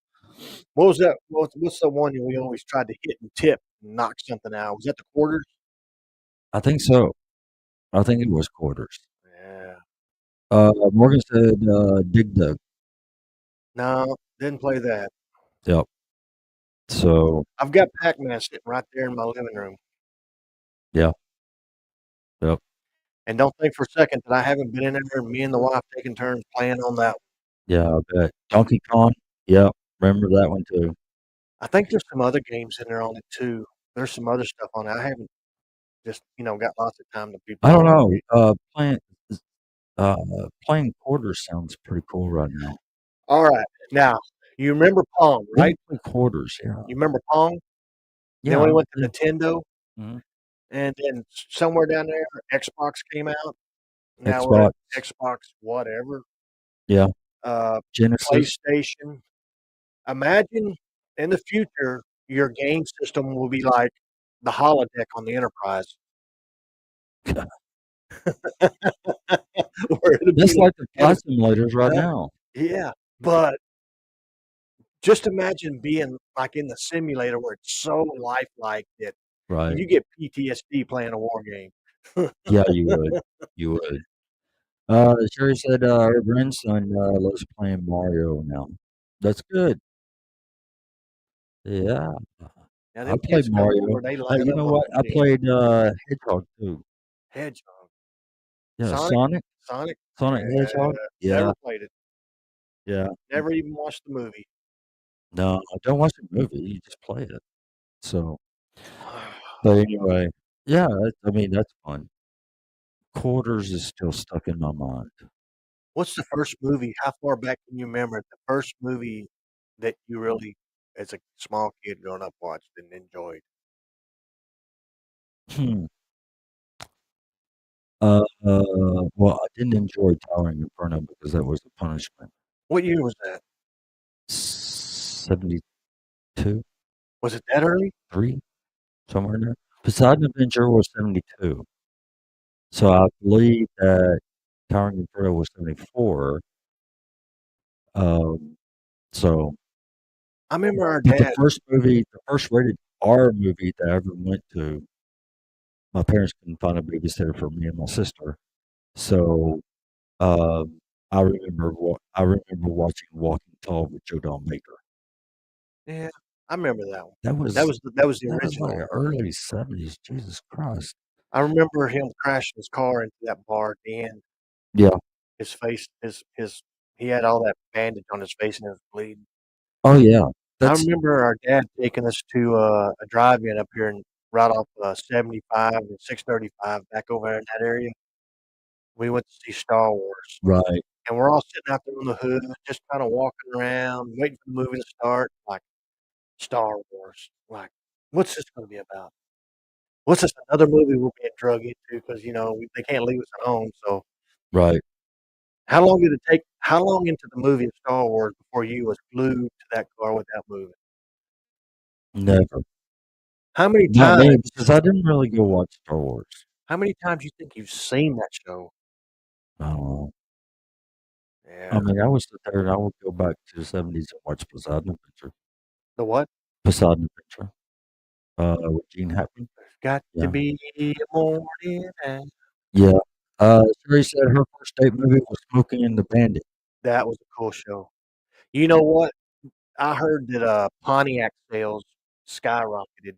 What was that? What's the one we always tried to hit and tip and knock something out? Was that the quarters? I think so. I think it was quarters. Yeah. Morgan said Dig Dug. No, didn't play that. Yep. So I've got Pac-Man sitting right there in my living room. yeah. Yep. And don't think for a second that I haven't been in there, me and the wife taking turns playing on that one. Yeah, I bet. Donkey Kong. Yeah. Remember that one too. I think there's some other games in there on it too. There's some other stuff on it. I haven't just got lots of time to be I don't playing. know. Uh, playing quarters sounds pretty cool right now. All right, now you remember Pong, Let me right? play quarters. Yeah. You remember Pong? Yeah. Then we went Yeah. to Nintendo, Mhm. and then somewhere down there, Xbox came out. Now we're at Xbox. Xbox whatever, Yeah. uh, Genesis. PlayStation. Imagine in the future, your game system will be like the holodeck on the Enterprise, where it'll Just be like the it'll flight simulators right uh, now. yeah, but just imagine being, like, in the simulator where it's so lifelike that Right. you get PTSD playing a war game. Yeah, you would. You would. Sherry said her grandson loves playing Mario now. That's good. Yeah. Now I them played kids come Mario. over, they light You up know on what? the I machine. played Hedgehog too. Hedgehog. Yeah, Sonic? Sonic. Sonic? Sonic the Yeah, Hedgehog. Yeah. never played it. Yeah. Never even watched the movie. No, I don't watch the movie. You just play it. So, but anyway, yeah. I mean, that's fun. Quarters is still stuck in my mind. What's the first movie? How far back can you remember the first movie that you really, as a small kid growing up, watched and enjoyed? Hmm. Well, I didn't enjoy Towering Inferno because that was the punishment. What year was that? 72, Was it that early? 3, somewhere in there. Poseidon Adventure was 72. So I believe that Towering Inferno was 74. Um, so, I remember our but dad. the first rated R movie that I ever went to, my parents couldn't find a babysitter for me and my sister. So, um, I remember watching Walking Tall with Joe Don Baker. Yeah, I remember that one. That That was was that was the that was like original. early 70s. Jesus Christ. I remember him crashing his car into that bar at the end. Yeah. His face, his he had all that bandage on his face and it was bleeding. Oh yeah. I That's remember our dad taking us to a drive-in up here and right off 75 and 635 back over in that area. We went to see Star Wars, right. and we're all sitting out there on the hood, just kind of walking around, waiting for the movie to start. Like Star Wars, like what's this going to be about? What's this another movie we're being drug into because they can't leave us at home. So Right. how long did it take? How long into the movie of Star Wars before you was glued to that car without moving? Never. How many Not me, times? because I didn't really go watch Star Wars. How many times you think you've seen that show? I don't know. Yeah. I mean, I was there and I would go back to the 70s and watch Poseidon Adventure. The what? Poseidon Adventure. With Gene Hackman. There's got to Yeah. be a morning and Yeah. Sherry said her first date movie was Smoking and the Bandit. that was a cool show. You know what? I heard that Pontiac sales skyrocketed,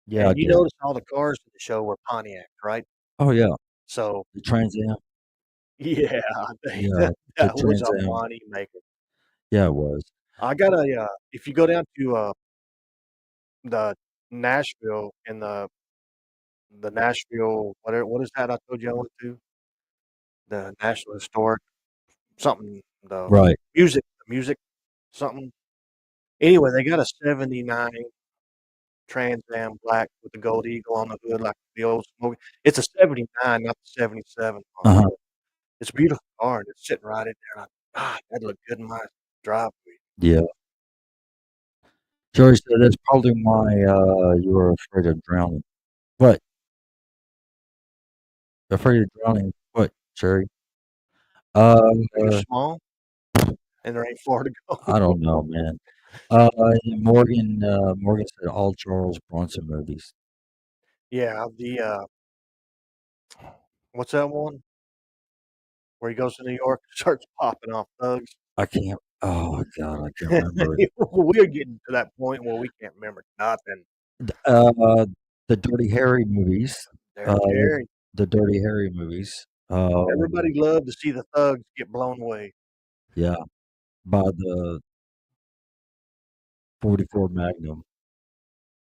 Yeah, I and you did. notice all the cars in the show were Pontiacs, right? Oh yeah. So The Trans Am. yeah, Yeah. The that was Trans a Am. money maker. Yeah, it was. I got a if you go down to the Nashville and the Nashville what is that I told you I went to? The National Historic something Right. the music something. Anyway, they got a '79 Trans Am black with the gold eagle on the hood like the old Smoky. It's a '79, not the '77 model. Uh-huh. It's a beautiful car, and it's sitting right in there. Like, that'd look good in my driveway. Yeah. Sherry said that's probably why you were afraid of drowning. What? Afraid of drowning? What, Sherry? Uh, Are you small? And there ain't far to go. I don't know, man. Morgan said all Charles Bronson movies. Yeah, what's that one where he goes to New York and starts popping off thugs? I can't. Oh God, I can't remember it. We're getting to that point where we can't remember nothing. Uh, the Dirty Harry movies. Dirty Uh, Harry. the Dirty Harry movies. Everybody loved to see the thugs get blown away. Yeah, by the .44 Magnum.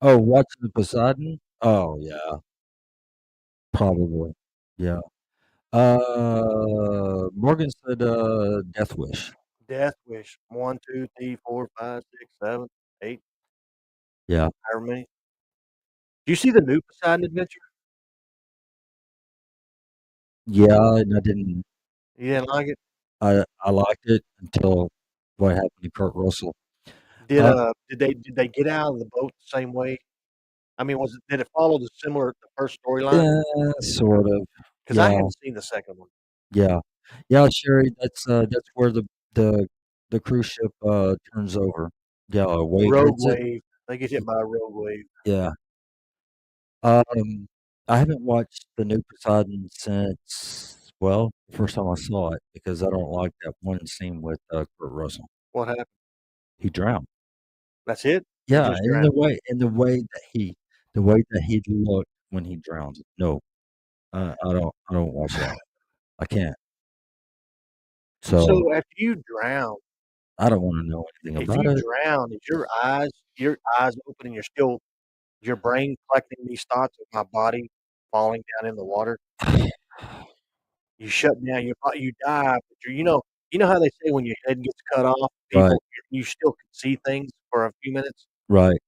Oh, watching the Poseidon? Oh, yeah, probably. Yeah. Morgan said, Death Wish. Death Wish. 1, 2, 3, 4, 5, 6, 7, 8, Yeah. however many. Do you see the new Poseidon Adventure? Yeah, and I didn't You didn't like it? I liked it until what happened to Kurt Russell. Did they get out of the boat the same way? I mean, did it follow the first storyline? Yeah, sort of. Because I Yeah, hadn't seen the second one. yeah. Yeah, Sherry, that's where the the cruise ship, turns over. Yeah, a wave Rogue hits it. Wave. They get hit by a rogue wave. Yeah. I haven't watched the new Poseidon since, well, the first time I saw it because I don't like that one scene with, Kurt Russell. What happened? He drowned. That's it? He Yeah, just drowned. the way that he looked when he drowned. No, I don't watch that. I can't. So, So after you drown, I don't wanna know anything if about you it. drown, is your eyes open and your brain collecting these thoughts of my body falling down in the water? You shut down, you die, but you know how they say when your head gets cut off, Right, you still can see things for a few minutes? right.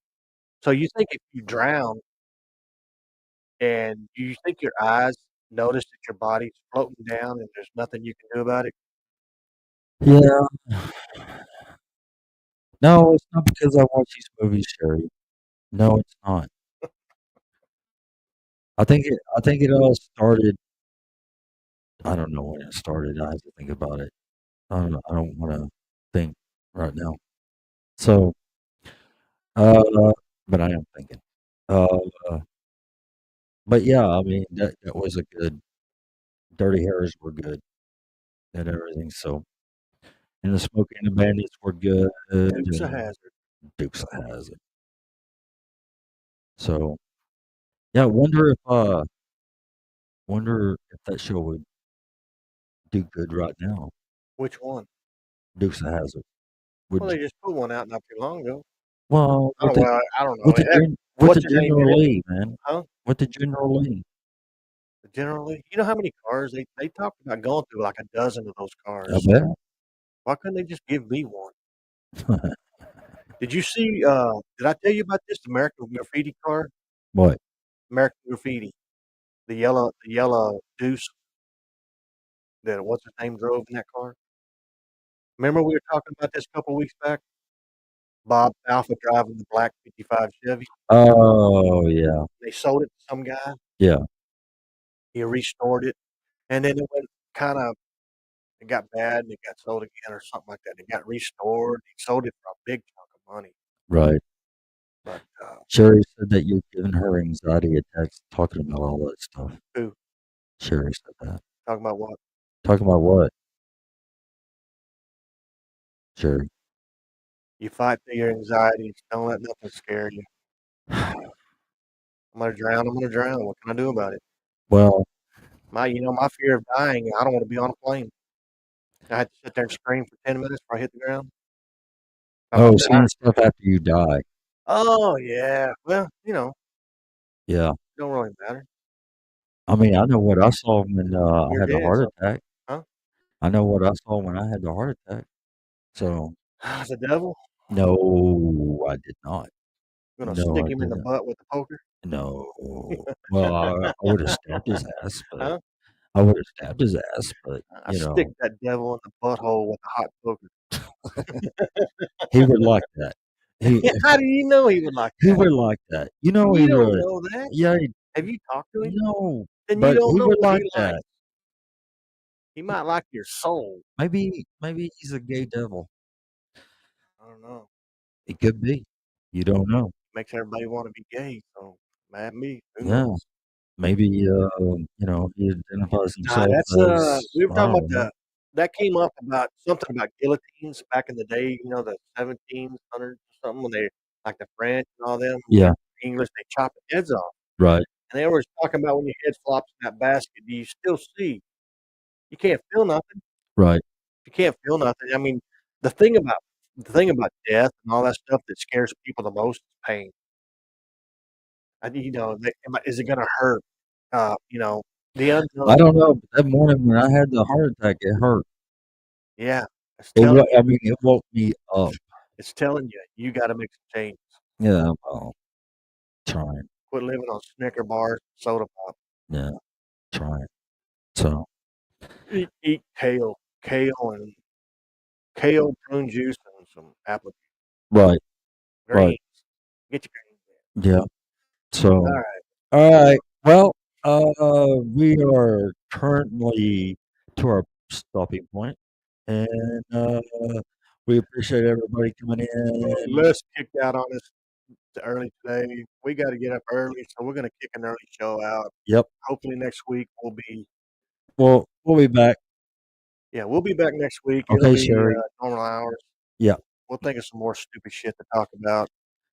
So you think if you drown and you think your eyes notice that your body's floating down and there's nothing you can do about it? Yeah. No, it's not because I watch these movies, Sherry. No, it's not. I think it all started I don't know when it started, I have to think about it. I don't wanna think right now. So, uh, but I am thinking. Uh, but yeah, I mean, that was a good Dirty Harrys were good and everything, so and the Smokey and the Bandits were good, Dukes of and Hazzard. Dukes of Hazzard. So, yeah, wonder if that show would do good right now. Which one? Dukes of Hazzard. Well, Would they just put one out not too long ago. well, I don't know. Heck, with the what's his name in General it? Lee, man. Huh? With the General Lee. Generally, you know how many cars they talked about going through like a dozen of those I cars. bet. Why couldn't they just give me one? Did you see? Did I tell you about this American Graffiti car? What? American Graffiti, the yellow Deuce that what's his name drove in that car. Remember we were talking about this a couple weeks back? Bob Alpha driving the black '55 Chevy. Oh, yeah. They sold it to some guy. Yeah, He restored it, and then it went kind of it got bad and it got sold again or something like that. It got restored. He sold it for a big chunk of money. right. But Sherry said that you're giving her anxiety attacks talking about all that stuff. who Sherry said that. talking about what? Talking about what? Sherry. You fight through your anxieties. Don't let nothing scare you. I'm gonna drown. I'm gonna drown. What can I do about it? Well, My fear of dying. I don't want to be on a plane. I had to sit there and scream for 10 minutes before I hit the ground. If I oh, die. seeing stuff after you die. Oh yeah. Well, Yeah. it don't really matter. I mean, I know what I saw when I You're had the dead. heart So, attack. huh? I know what I saw when I had the heart attack. So, The devil. no, I did not. You're gonna No, stick I him in the didn't. butt with the poker. No. Well, I would have stabbed his ass, but Huh? I would have stabbed his ass, but I stick that devil in the butthole with a hot poker. he would like that. He How do you know he would like he that? would like that. You know he You don't would. know that. Yeah, Have you talked to him? no, Then you but don't he know would what like he that. likes. He might like your soul. Maybe he's a gay devil. I don't know. It could be. You don't know. Makes everybody want to be gay. So mad me. Who Yeah. knows? Maybe he identifies Nah, himself that's as we were I talking about don't know. that came up about something about guillotines back in the day. The 1700s or something when they like the French and all them. Yeah, English they chop the heads off, right, and they were talking about when your head flops in that basket. Do you still see? You can't feel nothing. right. You can't feel nothing. I mean, the thing about the thing about death and all that stuff that scares people the most is pain. Is it gonna hurt? You know, the I unknown. don't know, but that morning when I had the heart attack, it hurt. Yeah, it's telling you. I mean, it woke me up. It's telling you, you gotta make some changes. Yeah, well, trying. Quit living on Snicker bars, soda pop. Yeah, trying. So, Eat kale, prune juice, and some apple right, right. greens. Get your greens in. Yeah. All So, right. all right. Well, we are currently to our stopping point, and we appreciate everybody coming in. Les kicked out on us early today. We got to get up early, so we're going to kick an early show out. Yep. Hopefully next week we'll be. We'll be back. Yeah, we'll be back next week. Okay, It'll be Sherry. normal hours. Yeah. We'll think of some more stupid shit to talk about.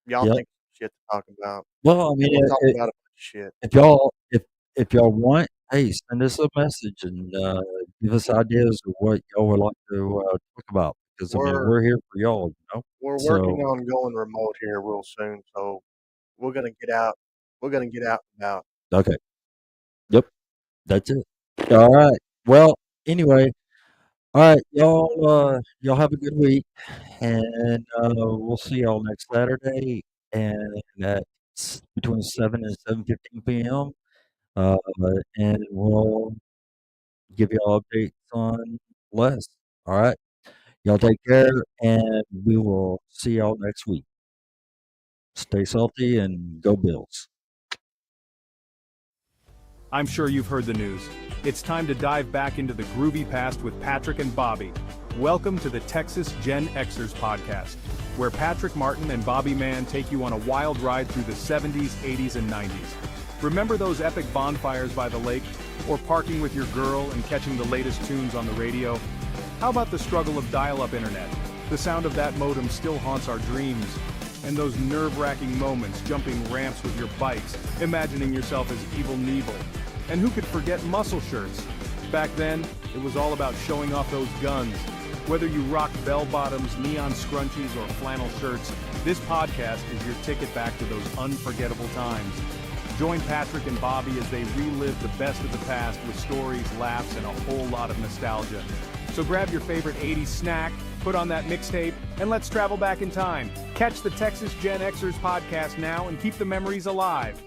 Y'all Yep. think of shit to talk about. Well, I mean, We'll talk about a bunch of shit. if y'all want, hey, send us a message and give us ideas of what y'all would like to talk about. Because I mean, we're here for y'all. You know. We're So, working on going remote here real soon, so we're gonna get out. We're gonna get out and about. okay. Yep. That's it. All right. Well, anyway, all right, y'all have a good week, and we'll see y'all next Saturday, and that's between 7 and 7:15 p.m. Uh, and we'll give y'all updates on less. All right, y'all take care, and we will see y'all next week. Stay salty and go Bills. I'm sure you've heard the news. It's time to dive back into the groovy past with Patrick and Bobby. Welcome to the Texas Gen Xers podcast, where Patrick Martin and Bobby Mann take you on a wild ride through the 70s, 80s, and 90s. Remember those epic bonfires by the lake? Or parking with your girl and catching the latest tunes on the radio? How about the struggle of dial-up internet? The sound of that modem still haunts our dreams. And those nerve-wracking moments jumping ramps with your bikes, imagining yourself as Evil Knievel. And who could forget muscle shirts? Back then, it was all about showing off those guns. Whether you rocked bell-bottoms, neon scrunchies, or flannel shirts, this podcast is your ticket back to those unforgettable times. Join Patrick and Bobby as they relive the best of the past with stories, laughs, and a whole lot of nostalgia. So grab your favorite 80s snack, put on that mixtape, and let's travel back in time. Catch the Texas Gen Xers podcast now and keep the memories alive.